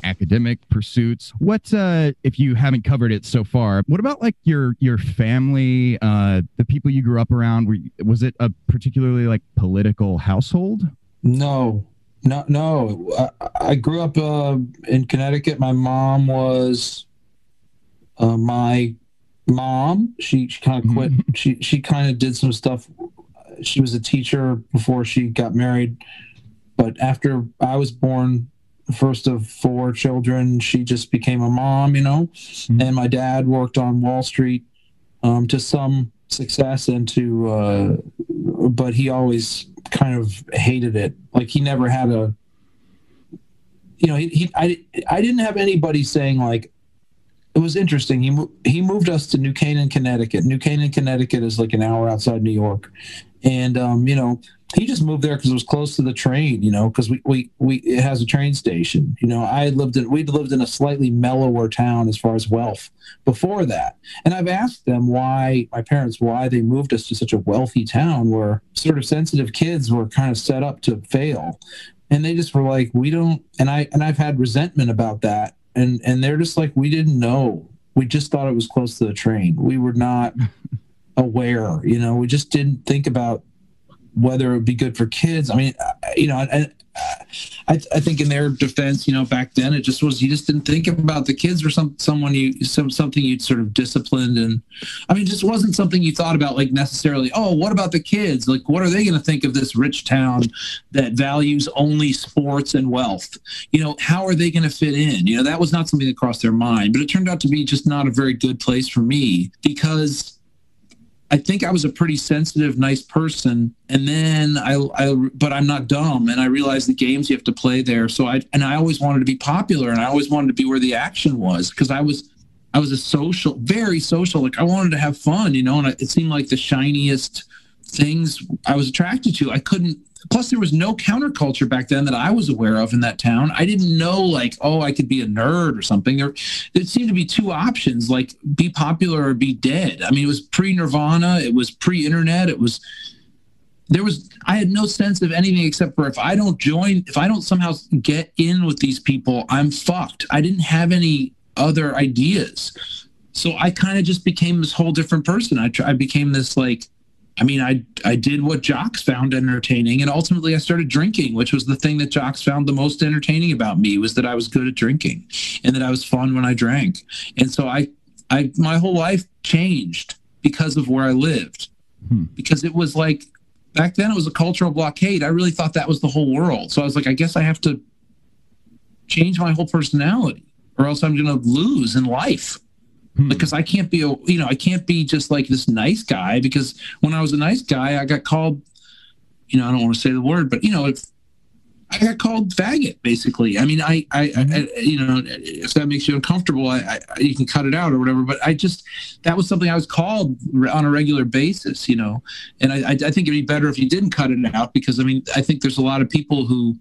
academic pursuits? What, if you haven't covered it so far, what about like your family, the people you grew up around? Was it a particularly like political household? No. I grew up in Connecticut. My mom was my mom. She kind of quit. She kind of did some stuff. She was a teacher before she got married, but after I was born, the first of 4 children, she just became a mom, and my dad worked on Wall Street to some success and but he always kind of hated it. Like he never had I didn't have anybody saying like, it was interesting. He moved us to New Canaan, Connecticut. New Canaan, Connecticut is like an hour outside New York. And, he just moved there because it was close to the train, because it has a train station. We'd lived in a slightly mellower town as far as wealth before that. And I've asked them my parents, why they moved us to such a wealthy town where sort of sensitive kids were kind of set up to fail. And they just were like, we don't, and I've had resentment about that. And they're just like, we didn't know. We just thought it was close to the train. We were not aware, we just didn't think about whether it would be good for kids. I think in their defense, back then it just was, you just didn't think about the kids or something you'd sort of disciplined. And it just wasn't something you thought about like necessarily, oh, what about the kids? Like, what are they going to think of this rich town that values only sports and wealth? How are they going to fit in? That was not something that crossed their mind, but it turned out to be just not a very good place for me because I think I was a pretty sensitive, nice person. And then but I'm not dumb. And I realized the games you have to play there. So I always wanted to be popular and I always wanted to be where the action was because I was a very social. Like I wanted to have fun, and it seemed like the shiniest things I was attracted to. Plus there was no counterculture back then that I was aware of in that town. I didn't know like, oh, I could be a nerd or something. There seemed to be 2 options, like be popular or be dead. It was pre-Nirvana. It was pre-internet. I had no sense of anything except for if I don't somehow get in with these people, I'm fucked. I didn't have any other ideas. So I kind of just became this whole different person. I became this like, I mean, I did what jocks found entertaining, and ultimately I started drinking, which was the thing that jocks found the most entertaining about me, was that I was good at drinking and that I was fun when I drank. And so my whole life changed because of where I lived, because it was like, back then it was a cultural blockade. I really thought that was the whole world. So I was like, I guess I have to change my whole personality or else I'm going to lose in life. Because I can't be, I can't be just like this nice guy, because when I was a nice guy, I got called, I don't want to say the word, but, I got called faggot, basically. I mean, I if that makes you uncomfortable, you can cut it out or whatever. But that was something I was called on a regular basis, And I think it'd be better if you didn't cut it out, because, I mean, I think there's a lot of people who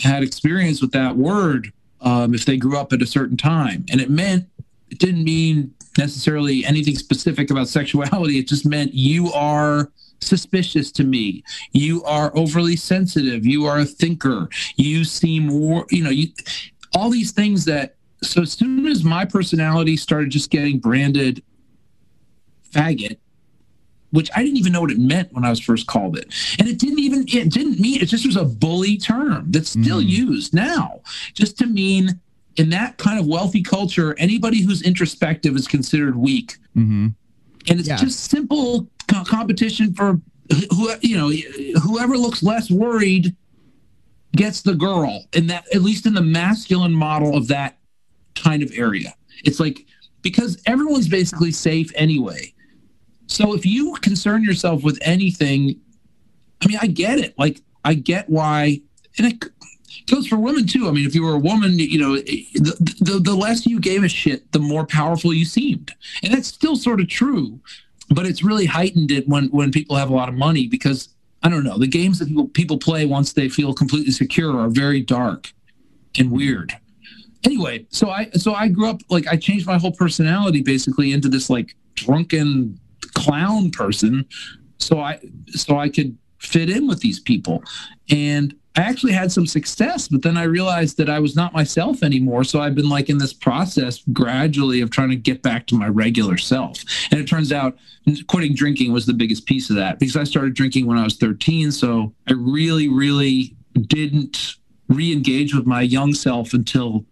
had experience with that word if they grew up at a certain time. And it didn't mean necessarily anything specific about sexuality. It just meant you are suspicious to me. You are overly sensitive. You are a thinker. You seem more, all these things that, so as soon as my personality started just getting branded faggot, which I didn't even know what it meant when I was first called it. And it didn't mean, it just was a bully term that's still used now, just to mean, in that kind of wealthy culture, anybody who's introspective is considered weak. And it's just simple competition for whoever looks less worried gets the girl, and that, at least in the masculine model of that kind of area. It's like, because everyone's basically safe anyway. So if you concern yourself with anything, I mean, I get it. Like, I get why, and it goes for women too. I mean, if you were a woman, the less you gave a shit, the more powerful you seemed. And that's still sort of true, but it's really heightened it when people have a lot of money, because, I don't know, the games that people play once they feel completely secure are very dark and weird. Anyway, so I grew up, like, I changed my whole personality basically into this like drunken clown person, so I could fit in with these people. And I actually had some success, but then I realized that I was not myself anymore. So I've been like in this process gradually of trying to get back to my regular self. And it turns out quitting drinking was the biggest piece of that, because I started drinking when I was 13. So I really, really didn't re-engage with my young self until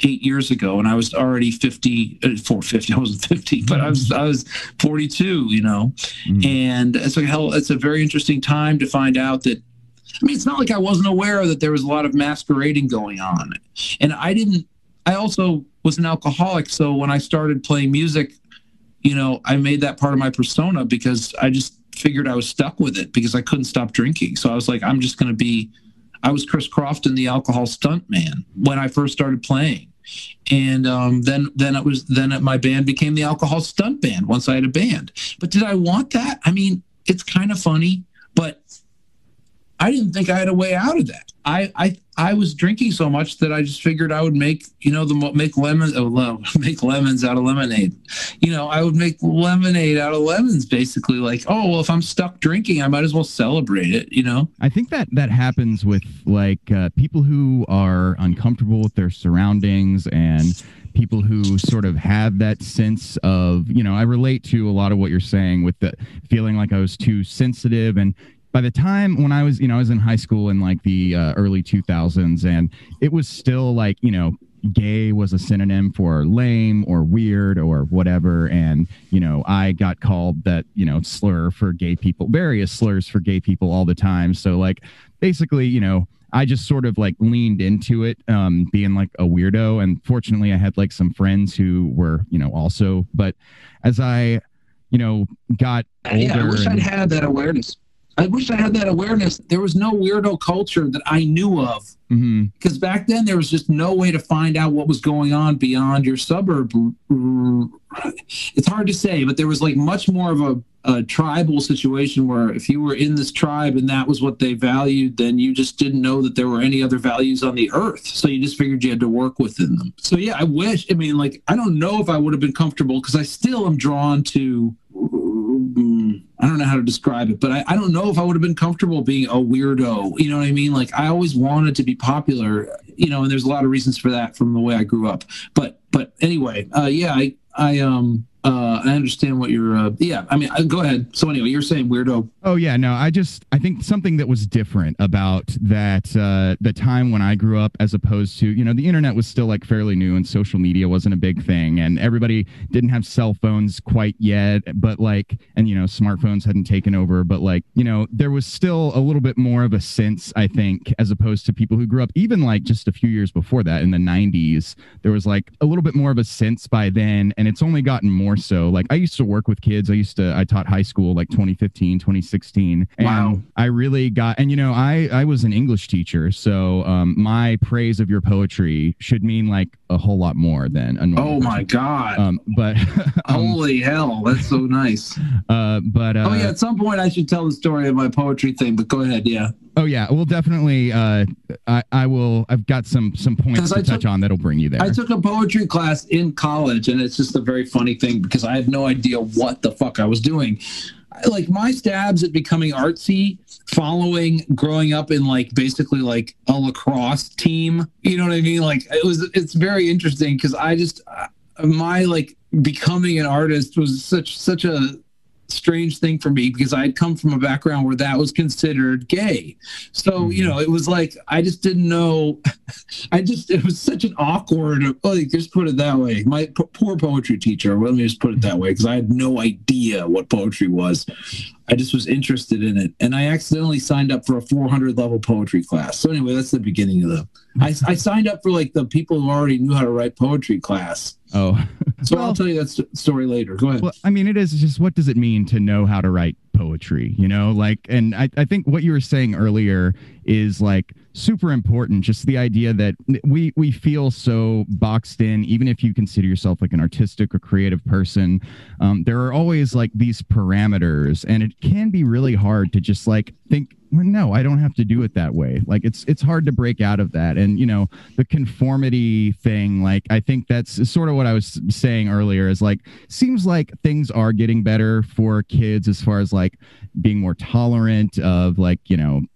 8 years ago. And I was already 50, I wasn't 50, but I was 42, and it's a very interesting time to find out that, I mean, it's not like I wasn't aware that there was a lot of masquerading going on. And I also was an alcoholic. So when I started playing music, I made that part of my persona, because I just figured I was stuck with it because I couldn't stop drinking. So I was like, I'm just going to be, I was Chris Crofton, the alcohol stunt man, when I first started playing. And then my band became the alcohol stunt band once I had a band. But did I want that? I mean, it's kind of funny, but I didn't think I had a way out of that. I was drinking so much that I just figured I would make lemons out of lemonade. I would make lemonade out of lemons, basically. Like, oh, well, if I'm stuck drinking, I might as well celebrate it. I think that happens with like people who are uncomfortable with their surroundings, and people who sort of have that sense of, I relate to a lot of what you're saying with the feeling like I was too sensitive. And by the time when I was, I was in high school in like the early 2000s, and it was still like, gay was a synonym for lame or weird or whatever. And, I got called that, slur for gay people, various slurs for gay people all the time. So like, basically, I just sort of like leaned into it, being like a weirdo. And fortunately I had like some friends who were, also, but as I, got older. Yeah, I wish I'd had that awareness. There was no weirdo culture that I knew of, because back then there was just no way to find out what was going on beyond your suburb. It's hard to say, but there was like much more of a tribal situation where if you were in this tribe and that was what they valued, then you just didn't know that there were any other values on the earth. So you just figured you had to work within them. So yeah, I don't know if I would have been comfortable, because I still am drawn to, I don't know how to describe it, but I don't know if I would have been comfortable being a weirdo. You know what I mean? Like, I always wanted to be popular, and there's a lot of reasons for that from the way I grew up. But anyway, I understand what you're, go ahead. So anyway, you're saying weirdo. Oh yeah, no, I think something that was different about that, the time when I grew up, as opposed to, the internet was still like fairly new and social media wasn't a big thing and everybody didn't have cell phones quite yet, but and smartphones hadn't taken over, but there was still a little bit more of a sense, I think, as opposed to people who grew up even just a few years before that in the 90s, there was a little bit more of a sense by then, and it's only gotten more so. I used to work with kids. I taught high school 2015, 2016. And wow. I really got, and I was an English teacher. So my praise of your poetry should mean a whole lot more than a normal person. My God. But holy hell. That's so nice. At some point I should tell the story of my poetry thing, but go ahead. Yeah. Oh yeah, well definitely. I will. I've got some points to touch on that'll bring you there. I took a poetry class in college, and it's just a very funny thing because I had no idea what the fuck I was doing. My stabs at becoming artsy, growing up in basically a lacrosse team. You know what I mean? It's very interesting because my becoming an artist was such a strange thing for me because I had come from a background where that was considered gay. So, it was I just didn't know. It was such an awkward, just put it that way. My poor poetry teacher, let me just put it that way, because I had no idea what poetry was. I just was interested in it. And I accidentally signed up for a 400 level poetry class. So anyway, that's the beginning of I signed up for the people who already knew how to write poetry class. Oh, so I'll tell you that story later. Go ahead. Well, it is just, what does it mean to know how to write poetry? And I think what you were saying earlier is super important. Just the idea that we feel so boxed in, even if you consider yourself an artistic or creative person, there are always these parameters, and it can be really hard to just think, well, no, I don't have to do it that way. It's hard to break out of that. And, the conformity thing, I think that's sort of what I was saying earlier is seems like things are getting better for kids as far as being more tolerant of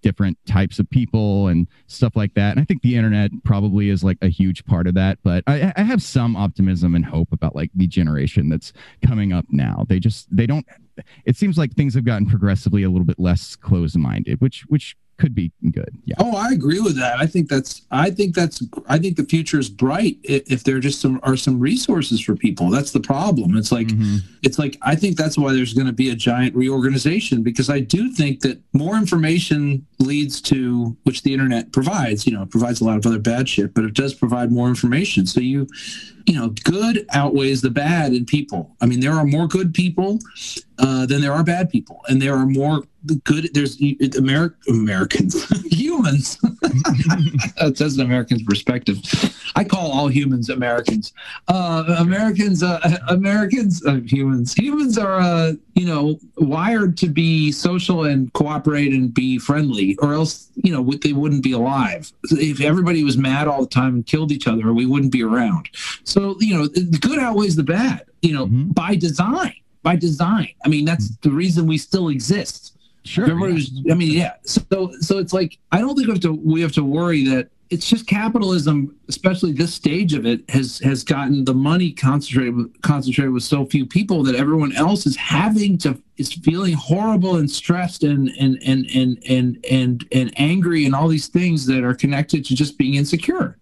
different types of people and stuff like that. And I think the internet probably is a huge part of that. But I have some optimism and hope about the generation that's coming up now. They don't. It seems like things have gotten progressively a little bit less closed-minded, which could be good. Yeah. Oh, I agree with that. I think the future is bright if there just are some resources for people. That's the problem. It's I think that's why there's going to be a giant reorganization, because I do think that more information leads to, which the internet provides, it provides a lot of other bad shit, but it does provide more information. So good outweies the bad in people. There are more good people than there are bad people, and there are more good. There's Americans, humans. That's an American's perspective. I call all humans Americans. Humans. Humans are, wired to be social and cooperate and be friendly, or else, they wouldn't be alive. If everybody was mad all the time and killed each other, we wouldn't be around. So, the good outweighs the bad, by design. That's the reason we still exist. Sure. So it's I don't think we have to worry that it's just capitalism, especially this stage of it, has gotten the money concentrated with so few people that everyone else is feeling horrible and stressed and angry and all these things that are connected to just being insecure.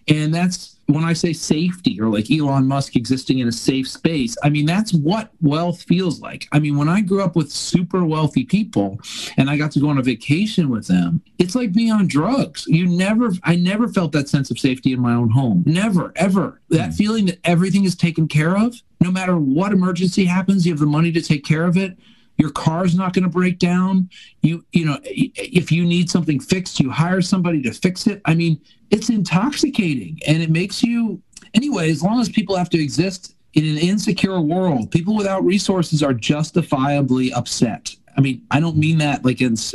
And that's when I say safety, or Elon Musk existing in a safe space. That's what wealth feels like. When I grew up with super wealthy people and I got to go on a vacation with them, it's like being on drugs. I never felt that sense of safety in my own home. Never, ever. That feeling that everything is taken care of, no matter what emergency happens, you have the money to take care of it. Your car's not going to break down. If you need something fixed, you hire somebody to fix it. It's intoxicating, and it makes you, anyway, as long as people have to exist in an insecure world, people without resources are justifiably upset. I don't mean that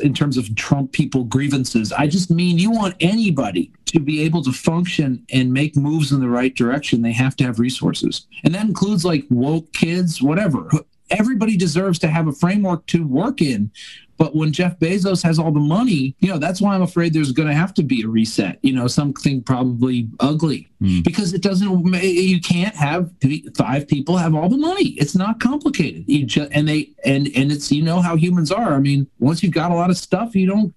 in terms of Trump people grievances. I just mean you want anybody to be able to function and make moves in the right direction. They have to have resources. And that includes woke kids, whatever. everybody deserves to have a framework to work in. But when Jeff Bezos has all the money, that's why I'm afraid there's going to have to be a reset, something probably ugly, because you can't have 5 people have all the money. It's not complicated. And it's, how humans are. I mean, once you've got a lot of stuff, you don't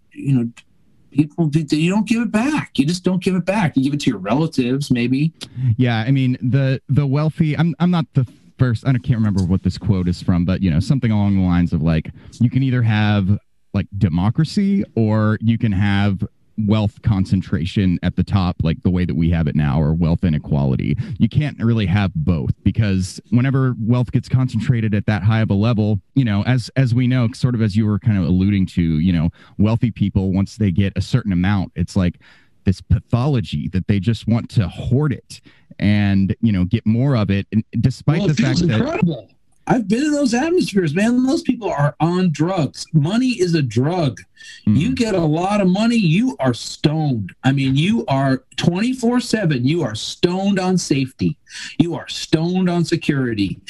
give it back. You just don't give it back. You give it to your relatives, maybe. Yeah. I mean, the wealthy, I'm not the first, I can't remember what this quote is from, but something along the lines of like, you can either have like democracy or you can have wealth concentration at the top, like the way that we have it now, or wealth inequality. You can't really have both, because whenever wealth gets concentrated at that high of a level, as we know, sort of as you were kind of alluding to, wealthy people, once they get a certain amount, it's like this pathology that they just want to hoard it and, get more of it. And despite the fact that incredible. I've been in those atmospheres, man. Those people are on drugs. Money is a drug. You get a lot of money, you are stoned. I mean, you are 24/7. You are stoned on safety. You are stoned on security.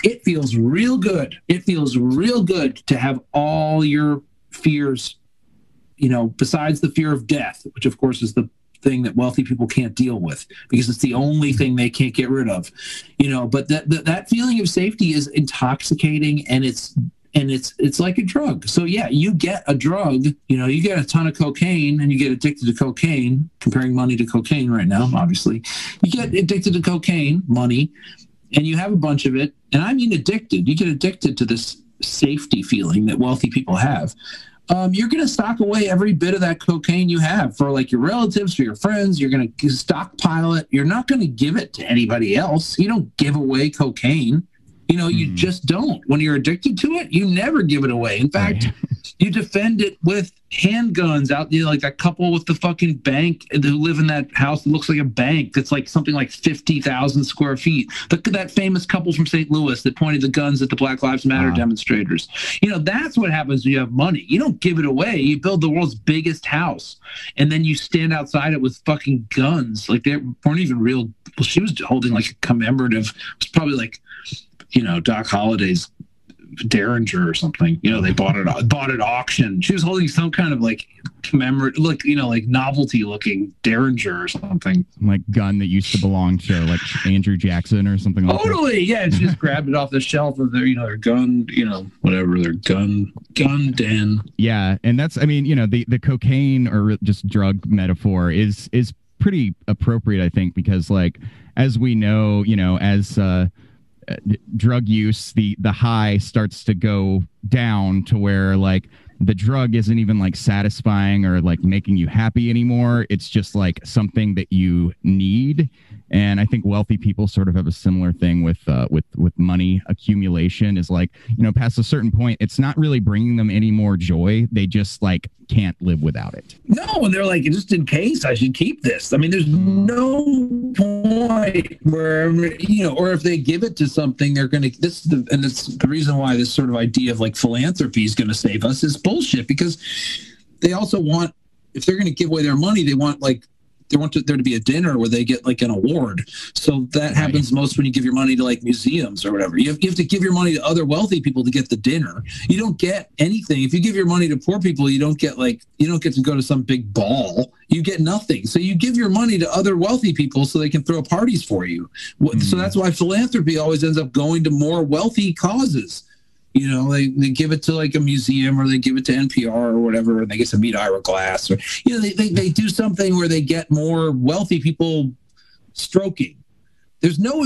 It feels real good. It feels real good to have all your fears, besides the fear of death, which of course is the thing that wealthy people can't deal with because it's the only thing they can't get rid of, but that feeling of safety is intoxicating, and it's like a drug. So yeah, you get a drug, you get a ton of cocaine and you get addicted to cocaine, comparing money to cocaine right now, obviously. You get addicted to cocaine, money, and you have a bunch of it. And I mean addicted. You get addicted to this safety feeling that wealthy people have. You're going to stock away every bit of that cocaine you have for like your relatives, for your friends. You're going to stockpile it. You're not going to give it to anybody else. You don't give away cocaine. You just don't. When you're addicted to it, you never give it away. In fact, you defend it with handguns out there, like that couple with the fucking bank who live in that house that looks like a bank that's like something like 50,000 square feet. That famous couple from St. Louis that pointed the guns at the Black Lives Matter demonstrators. That's what happens when you have money. You don't give it away. You build the world's biggest house, and then you stand outside it with fucking guns. Like they weren't even real. Well, she was holding like a commemorative. It was probably like, Doc Holliday's Derringer or something. They bought it at auction. She was holding some kind of like commemorative, like novelty looking Derringer or something. Like gun that used to belong to like Andrew Jackson or something like that. Totally, yeah. She just grabbed it off the shelf of their, their gun, whatever, their gun den. Yeah, and that's, the cocaine or just drug metaphor is pretty appropriate, I think, because like as we know, as drug use, the high starts to go down to where like the drug isn't even like satisfying or like making you happy anymore. It's just like something that you need. And I think wealthy people sort of have a similar thing with money accumulation, is like, past a certain point, it's not really bringing them any more joy. They just like can't live without it. No, and they're like, just in case I should keep this. I mean, there's no point where, or if they give it to something, they're going to, and it's the reason why this sort of idea of like philanthropy is going to save us is bullshit, because they also want, if they're going to give away their money, they want there to be a dinner where they get like an award. So that happens most when you give your money to like museums or whatever. You have to give your money to other wealthy people to get the dinner. You don't get anything. If you give your money to poor people, you don't get to go to some big ball. You get nothing. So you give your money to other wealthy people so they can throw parties for you. So that's why philanthropy always ends up going to more wealthy causes. They give it to like a museum, or they give it to NPR or whatever, and they get to meet Ira Glass, or they do something where they get more wealthy people stroking. There's no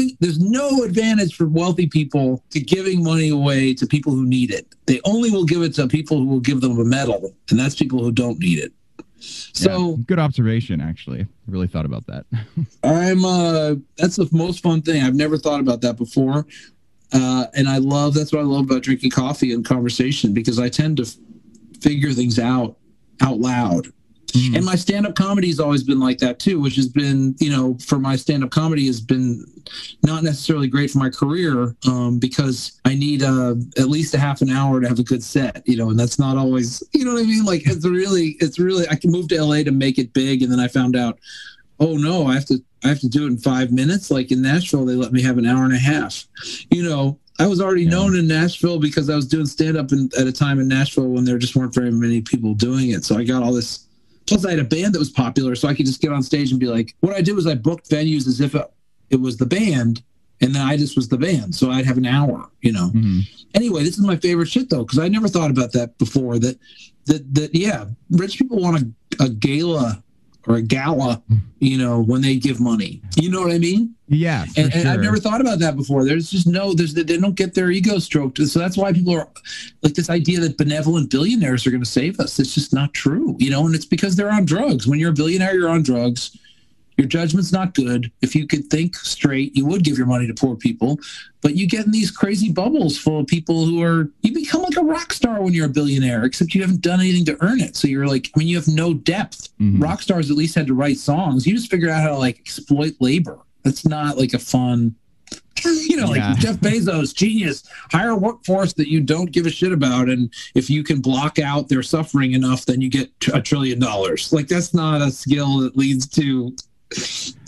advantage for wealthy people to giving money away to people who need it. They only will give it to people who will give them a medal, and that's people who don't need it. So good observation, actually. I really thought about that. That's the most fun thing. I've never thought about that before. And that's what I love about drinking coffee and conversation, because I tend to figure things out loud. And my stand-up comedy has always been like that too, which has been, for my stand-up comedy has been not necessarily great for my career, because I need at least a half an hour to have a good set, and that's not always, you know what I mean? Like it's really, I can move to LA to make it big. And then I found out, oh no, I have to I have to do it in 5 minutes. Like in Nashville, they let me have an hour and a half. You know, I was already known in Nashville because I was doing stand-up at a time in Nashville when there just weren't very many people doing it. So I got all this. Plus, I had a band that was popular, so I could just get on stage and be like, what I did was I booked venues as if it was the band, and then I just was the band. So I'd have an hour, you know. Mm-hmm. Anyway, this is my favorite shit, though, because I never thought about that before, that yeah, rich people want a gala or a gala, you know, when they give money. You know what I mean? Yeah, and I've never thought about that before. There's just they don't get their ego stroked. So that's why people are like this idea that benevolent billionaires are going to save us. It's just not true, you know, and it's because they're on drugs. When you're a billionaire, you're on drugs. Your judgment's not good. If you could think straight, you would give your money to poor people. But you get in these crazy bubbles full of people you become like a rock star when you're a billionaire, except you haven't done anything to earn it. So you're like, I mean, you have no depth. Mm-hmm. Rock stars at least had to write songs. You just figured out how to like exploit labor. That's not like a fun, you know, like Jeff Bezos, genius, hire a workforce that you don't give a shit about. And if you can block out their suffering enough, then you get $1 trillion. Like that's not a skill that leads to,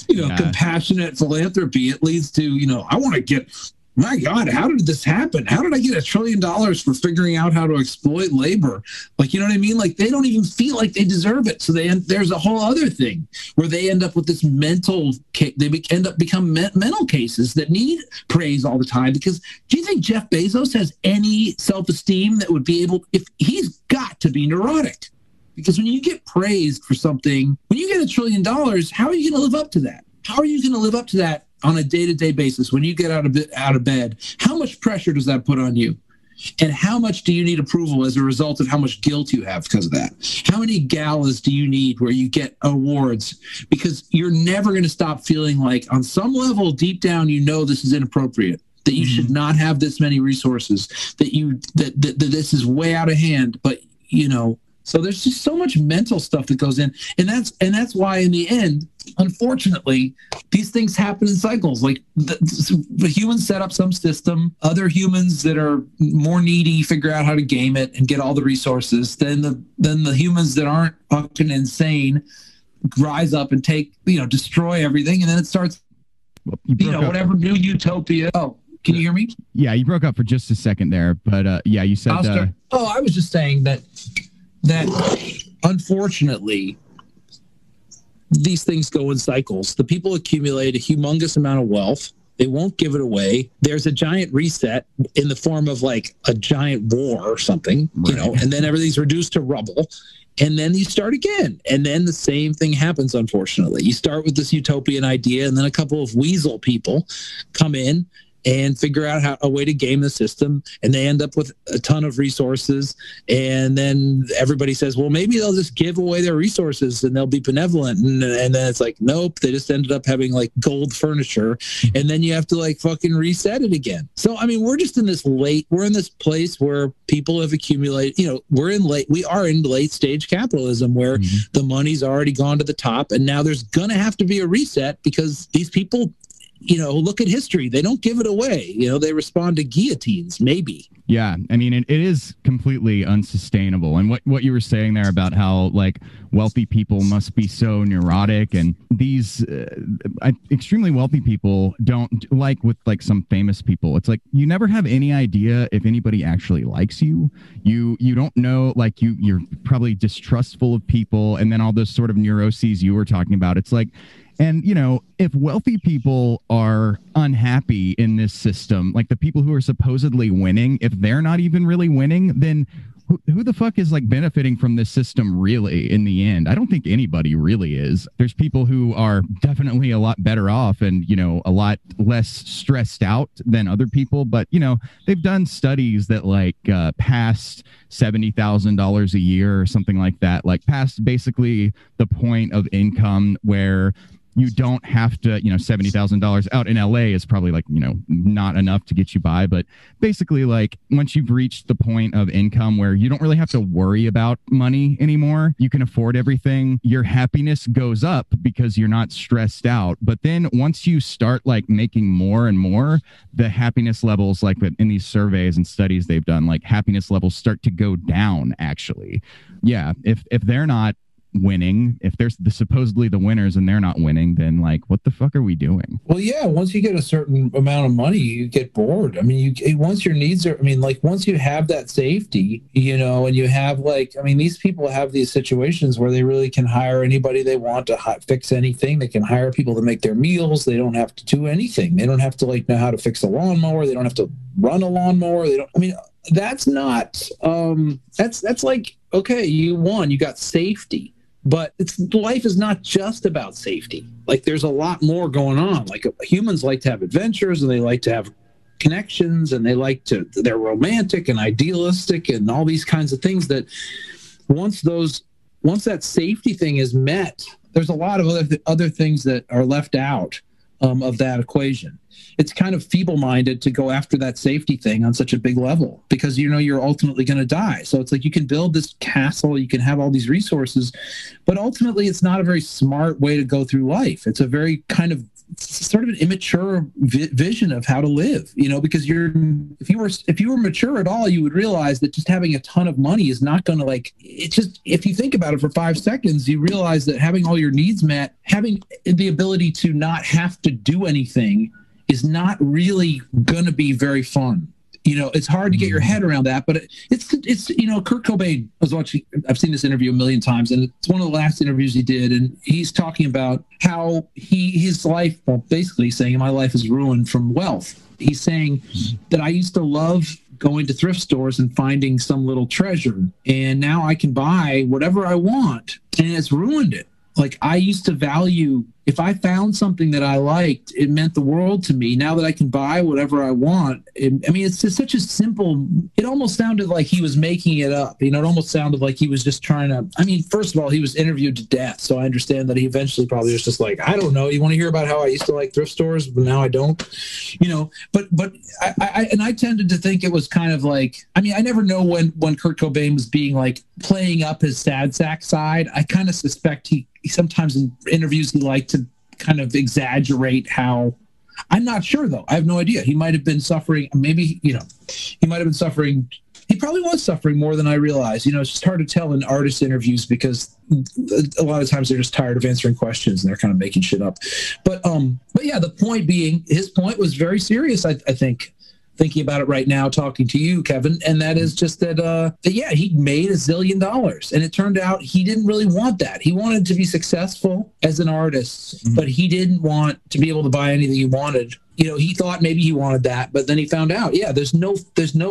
you know, compassionate philanthropy. It leads to, you know, I want to get, my God, how did this happen? How did I get $1 trillion for figuring out how to exploit labor? Like, you know what I mean? Like they don't even feel like they deserve it. So there's a whole other thing where they end up with this mental cases that need praise all the time. Because do you think Jeff Bezos has any self-esteem that would be able, if he's got to be neurotic? Because when you get praised for something, when you get $1 trillion, how are you going to live up to that? How are you going to live up to that on a day-to-day basis when you get out of bed? How much pressure does that put on you? And how much do you need approval as a result of how much guilt you have because of that? How many galas do you need where you get awards? Because you're never going to stop feeling like on some level, deep down, you know this is inappropriate, that you should not have this many resources, that this is way out of hand. But, you know, so there's just so much mental stuff that goes in. And that's why in the end, unfortunately, these things happen in cycles. Like the humans set up some system, other humans that are more needy figure out how to game it and get all the resources. Then the humans that aren't fucking insane rise up and destroy everything. And then it starts, whatever new utopia. Oh, can you hear me? Yeah, you broke up for just a second there. But you said... I was just saying that unfortunately, these things go in cycles. The people accumulate a humongous amount of wealth. They won't give it away. There's a giant reset in the form of like a giant war or something, right. And then everything's reduced to rubble. And then you start again. And then the same thing happens, unfortunately. You start with this utopian idea, and then a couple of weasel people come in and figure out a way to game the system, and they end up with a ton of resources. And then everybody says, well, maybe they'll just give away their resources and they'll be benevolent. And then it's like, nope, they just ended up having like gold furniture. And then you have to like fucking reset it again. So, I mean, we're in this place where people have accumulated, we are in late stage capitalism where the money's already gone to the top. And now there's going to have to be a reset because these people, look at history. They don't give it away. They respond to guillotines, maybe. Yeah. I mean, it is completely unsustainable. And what you were saying there about how like wealthy people must be so neurotic, and these extremely wealthy people don't like with like some famous people. It's like, you never have any idea if anybody actually likes you. You don't know, like you're probably distrustful of people. And then all those sort of neuroses you were talking about. It's like, and, if wealthy people are unhappy in this system, like the people who are supposedly winning, if they're not even really winning, then who the fuck is like benefiting from this system really in the end? I don't think anybody really is. There's people who are definitely a lot better off and, a lot less stressed out than other people. But, they've done studies that like past $70,000 a year or something like that, like past basically the point of income where you don't have to, $70,000 out in LA is probably like, not enough to get you by. But basically, like once you've reached the point of income where you don't really have to worry about money anymore, you can afford everything, your happiness goes up because you're not stressed out. But then once you start like making more and more, the happiness levels, like in these surveys and studies they've done, like happiness levels start to go down actually. Yeah. If they're not winning, if there's supposedly the winners and they're not winning, then like, what the fuck are we doing? Well, yeah, once you get a certain amount of money, you get bored. I mean, once your needs are, I mean, like once you have that safety, you know, and you have like, I mean, these people have these situations where they really can hire anybody they want to fix anything. They can hire people to make their meals. They don't have to do anything. They don't have to like know how to fix a lawnmower. They don't have to run a lawnmower. They don't, I mean, that's not, that's like, okay, you won, you got safety. But life is not just about safety. Like there's a lot more going on. Like humans like to have adventures and they like to have connections and they're romantic and idealistic and all these kinds of things that once that safety thing is met, there's a lot of other things that are left out of that equation. It's kind of feeble-minded to go after that safety thing on such a big level because you know you're ultimately going to die. So it's like you can build this castle, you can have all these resources, but ultimately it's not a very smart way to go through life. It's a very kind of sort of an immature vision of how to live, you know, because if you were mature at all, you would realize that just having a ton of money is not going to like, it's just, if you think about it for 5 seconds, you realize that having all your needs met, having the ability to not have to do anything is not really going to be very fun. You know, it's hard to get your head around that, but it's you know, Kurt Cobain, I've seen this interview a million times, and it's one of the last interviews he did, and he's talking about how his life, well, basically saying my life is ruined from wealth. He's saying that I used to love going to thrift stores and finding some little treasure, and now I can buy whatever I want, and it's ruined it. Like I used to value, if I found something that I liked, it meant the world to me. Now that I can buy whatever I want, I mean, it's just such a simple, it almost sounded like he was making it up. You know, it almost sounded like he was just trying to, I mean, first of all, he was interviewed to death. So I understand that he eventually probably was just like, I don't know. You want to hear about how I used to like thrift stores, but now I don't, you know, but I tended to think it was kind of like, I mean, I never know when Kurt Cobain was being like playing up his sad sack side. I kind of suspect he sometimes in interviews he liked to kind of exaggerate how, I'm not sure though, I have no idea, he might have been suffering, maybe, you know, he might have been suffering, he probably was suffering more than I realized. You know, it's just hard to tell in artist interviews because a lot of times they're just tired of answering questions and they're kind of making shit up. But yeah, the point being, his point was very serious, I think, thinking about it right now, talking to you, Kevin, and that is just that, yeah, he made $1 zillion, and it turned out he didn't really want that. He wanted to be successful as an artist, but he didn't want to be able to buy anything he wanted. You know, he thought maybe he wanted that, but then he found out, yeah, there's no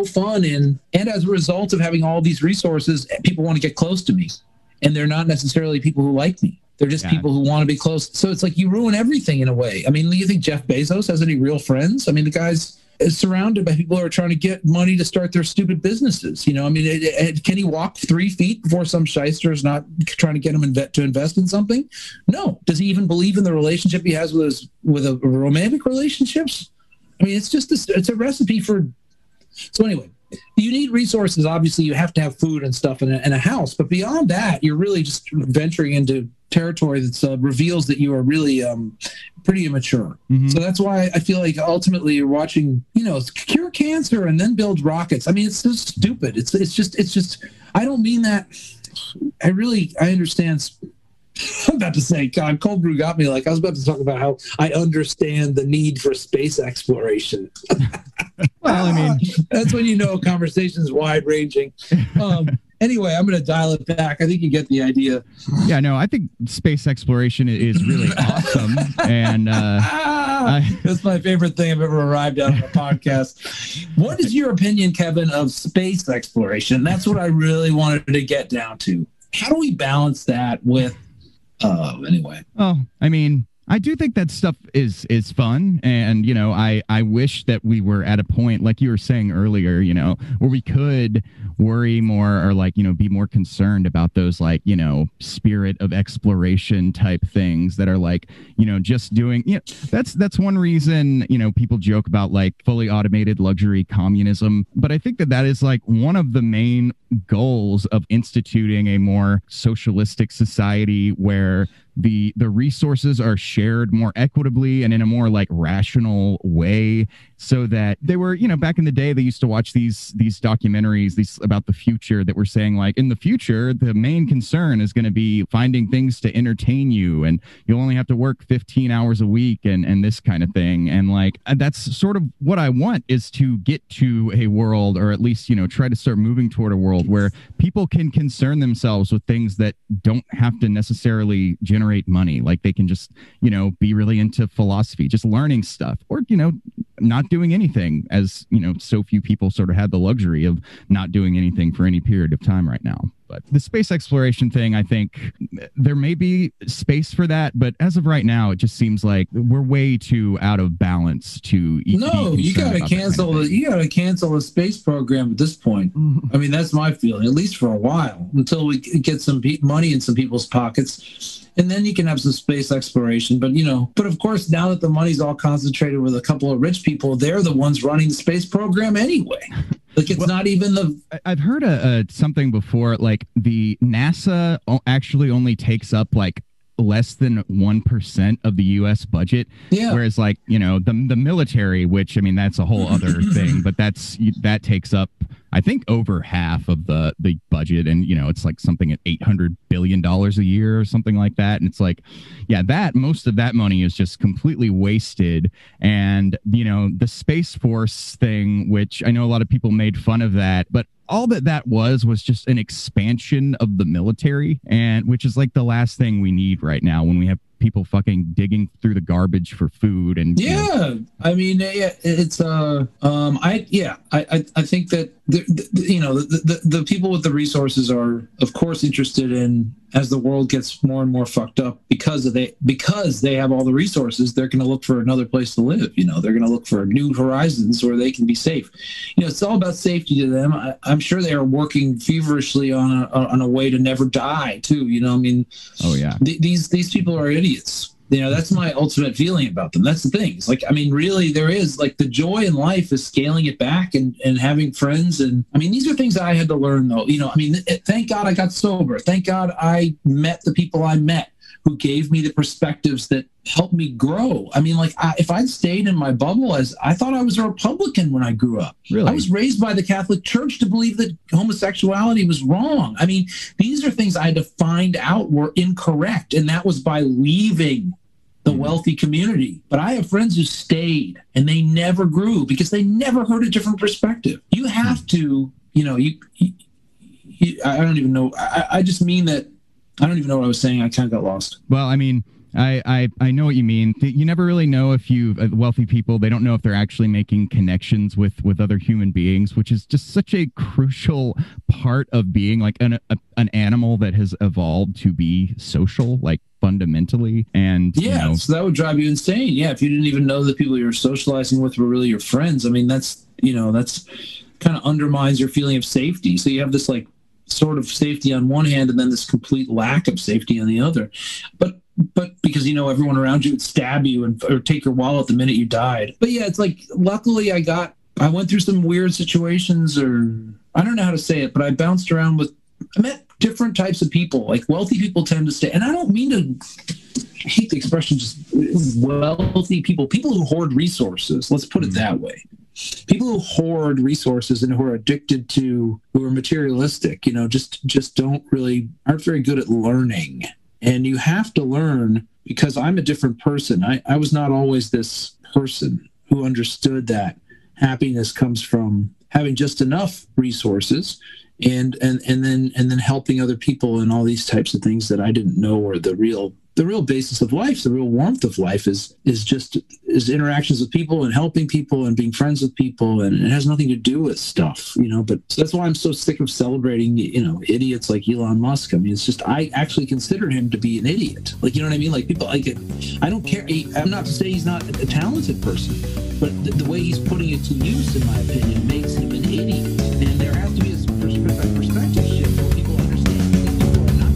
fun in, and as a result of having all these resources, people want to get close to me, and they're not necessarily people who like me. They're just people who want to be close. So it's like you ruin everything in a way. I mean, do you think Jeff Bezos has any real friends? I mean, the guy's is surrounded by people who are trying to get money to start their stupid businesses. You know, I mean, can he walk 3 feet before some shyster is not trying to get him to invest in something? No. Does he even believe in the relationship he has with a romantic relationships? I mean, it's just it's a recipe for. So anyway, you need resources. Obviously, you have to have food and stuff and a house. But beyond that, you're really just venturing into territory that reveals that you are really pretty immature. So that's why I feel like ultimately you're watching, you know, cure cancer and then build rockets. I mean, it's so stupid. It's just. I don't mean that. I understand. I'm about to say, God, cold brew got me. Like I was about to talk about how I understand the need for space exploration. Well, I mean, that's when you know a conversation's wide ranging. Anyway, I'm going to dial it back. I think you get the idea. Yeah, no, I think space exploration is really awesome. And that's my favorite thing I've ever arrived at on a podcast. What is your opinion, Kevin, of space exploration? That's what I really wanted to get down to. How do we balance that with, anyway? Oh, I mean, I do think that stuff is fun. And, you know, I wish that we were at a point, like you were saying earlier, you know, where we could worry more or like, you know, be more concerned about those like, you know, spirit of exploration type things that are like, you know, just doing, you know, that's one reason, you know, people joke about like fully automated luxury communism. But I think that is like one of the main goals of instituting a more socialistic society where the resources are shared more equitably and in a more like rational way, so that they were, back in the day, they used to watch these documentaries about the future that were saying, like, in the future, the main concern is going to be finding things to entertain you, and you'll only have to work 15 hours a week and this kind of thing. And like, that's sort of what I want, is to get to a world, or at least, try to start moving toward a world where people can concern themselves with things that don't have to necessarily generate money. Like, they can just, be really into philosophy, just learning stuff, or, not doing anything, as, so few people sort of had the luxury of not doing anything for any period of time right now. But the space exploration thing, I think there may be space for that, but as of right now, it just seems like we're way too out of balance to. No, you got to cancel. You got to cancel the space program at this point. I mean, that's my feeling, at least for a while, until we get some money in some people's pockets. And then you can have some space exploration. But of course, now that the money's all concentrated with a couple of rich people, they're the ones running the space program anyway. Like, it's not even the. I've heard something before, like the NASA actually only takes up like less than 1% of the U.S. budget. Yeah. Whereas, like, the military, which, I mean, that's a whole other thing, but that takes up, I think, over half of the budget. And, it's like something at $800 billion a year or something like that. And it's like, yeah, most of that money is just completely wasted. And, the Space Force thing, which I know a lot of people made fun of that, but all that was just an expansion of the military, and which is like the last thing we need right now when we have people fucking digging through the garbage for food. And I mean, it's I think that the people with the resources are, of course, interested in, as the world gets more and more fucked up, because they have all the resources, they're going to look for another place to live. They're going to look for new horizons where they can be safe. It's all about safety to them. I'm sure they are working feverishly on a way to never die too. I mean, oh yeah, these people are idiots. That's my ultimate feeling about them. That's the thing. It's like, I mean, really, there is, like, the joy in life is scaling it back and having friends. And I mean, these are things I had to learn, though. I mean, thank God I got sober. Thank God I met the people I met who gave me the perspectives that helped me grow. I mean, like, if I'd stayed in my bubble, I thought I was a Republican when I grew up. Really? I was raised by the Catholic Church to believe that homosexuality was wrong. I mean, these are things I had to find out were incorrect, and that was by leaving the wealthy community. But I have friends who stayed, and they never grew because they never heard a different perspective. You have to, I don't even know. I just mean that. I don't even know what I was saying. I kind of got lost. Well, I mean, I know what you mean. You never really know if wealthy people, they don't know if they're actually making connections with other human beings, which is just such a crucial part of being like an animal that has evolved to be social, like fundamentally. And so that would drive you insane. Yeah, if you didn't even know the people you were socializing with were really your friends. I mean, that's kind of undermines your feeling of safety. So you have this like sort of safety on one hand, and then this complete lack of safety on the other. But because everyone around you would stab you or take your wallet the minute you died. But yeah, it's like, luckily I went through some weird situations, or I don't know how to say it, but I bounced around I met different types of people. Like, wealthy people tend to stay, and I don't mean to, I hate the expression, just wealthy people People who hoard resources. Let's put it that way. People who hoard resources and who are addicted to, who are materialistic, just aren't very good at learning. And you have to learn, because I'm a different person. I was not always this person who understood that happiness comes from having just enough resources and then helping other people, and all these types of things that I didn't know were the real basis of life. The real warmth of life is interactions with people and helping people and being friends with people, and it has nothing to do with stuff, but that's why I'm so sick of celebrating, idiots like Elon Musk. I mean, it's just, I actually consider him to be an idiot. Like, you know what I mean? Like, people like it. I don't care. I'm not to say he's not a talented person, but the way he's putting it to use, in my opinion, makes him an idiot. And there has to be a perspective shift where people understand that people are not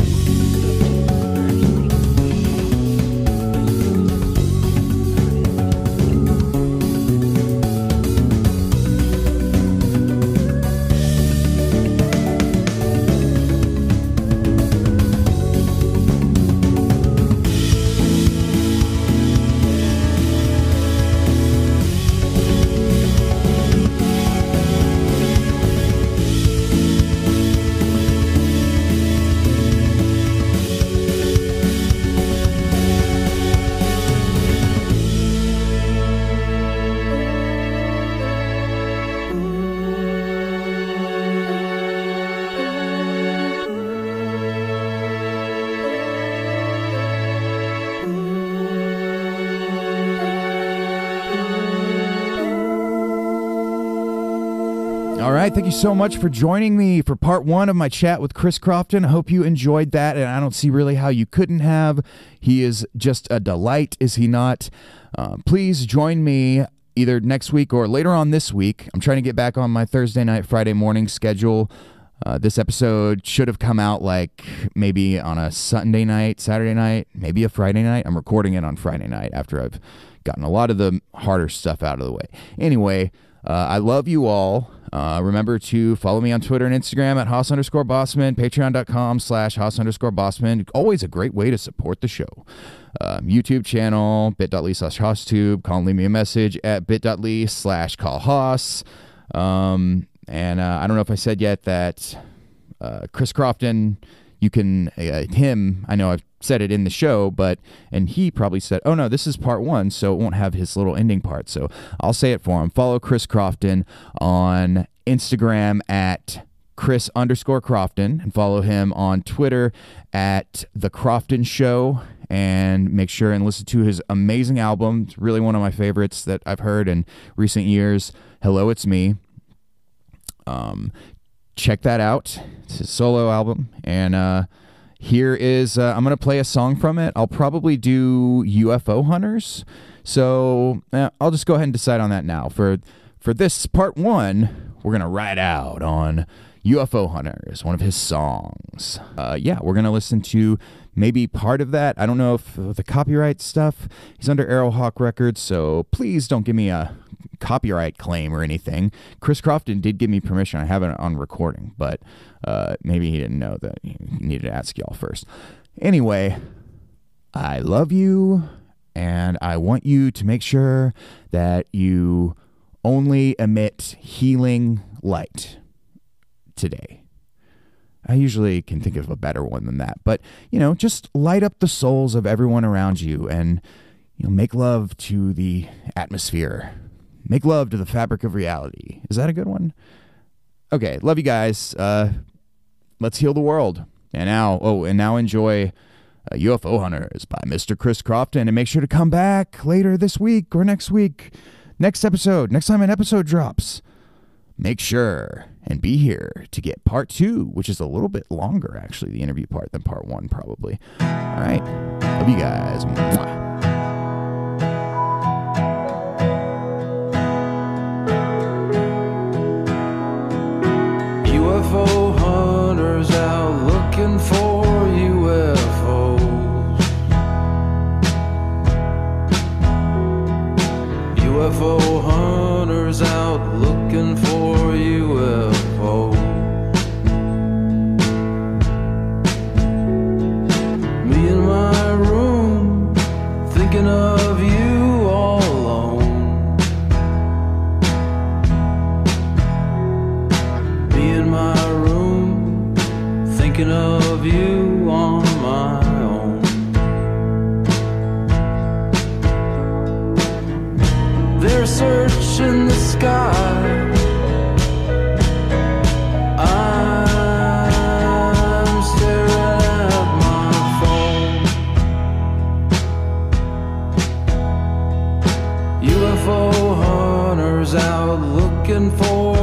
All right, thank you so much for joining me for part 1 of my chat with Chris Crofton. I hope you enjoyed that, and I don't see really how you couldn't have. He is just a delight, is he not? Please join me either next week or later on this week. I'm trying to get back on my Thursday night, Friday morning schedule. This episode should have come out like maybe on a Sunday night, Saturday night, maybe a Friday night. I'm recording it on Friday night after I've gotten a lot of the harder stuff out of the way. Anyway, I love you all. Remember to follow me on Twitter and Instagram at Hoss_Bossman, patreon.com/Hoss_Bossman. Always a great way to support the show. YouTube channel, bit.ly/HossTube. Call and leave me a message at bit.ly/callHoss. And I don't know if I said yet that Chris Crofton, you can, him, I know I've said it in the show, and he probably said, oh no, this is part 1, so it won't have his little ending part. So I'll say it for him. Follow Chris Crofton on Instagram at Chris_Crofton, and follow him on Twitter at The Crofton Show, and make sure and listen to his amazing album. It's really one of my favorites that I've heard in recent years. Hello, It's Me. Check that out. It's his solo album, and here is I'm gonna play a song from it. I'll probably do UFO Hunters, so I'll just go ahead and decide on that now. For this part 1, we're gonna ride out on UFO Hunters, one of his songs. Yeah, we're gonna listen to maybe part of that. I don't know if the copyright stuff, he's under Arrowhawk Records, so please don't give me a copyright claim or anything. Chris Crofton did give me permission. I have it on recording, but maybe he didn't know that. He needed to ask y'all first. Anyway, I love you, and I want you to make sure that you only emit healing light today. I usually can think of a better one than that, but just light up the souls of everyone around you, and make love to the atmosphere. Make love to the fabric of reality. Is that a good one? Okay, love you guys. Let's heal the world. And now enjoy UFO Hunters by Mr. Chris Crofton, and make sure to come back later this week or next week. Next episode, next time an episode drops. Make sure and be here to get part 2, which is a little bit longer, actually, the interview part, than part 1, probably. All right. Love you guys. Mwah. UFO hunters out looking for UFOs. UFO hunters out looking for UFOs. Me in my room, thinking of you all alone. Me in my room, thinking of you on my own. They're searching the sky. I'm staring at my phone. UFO hunters out looking for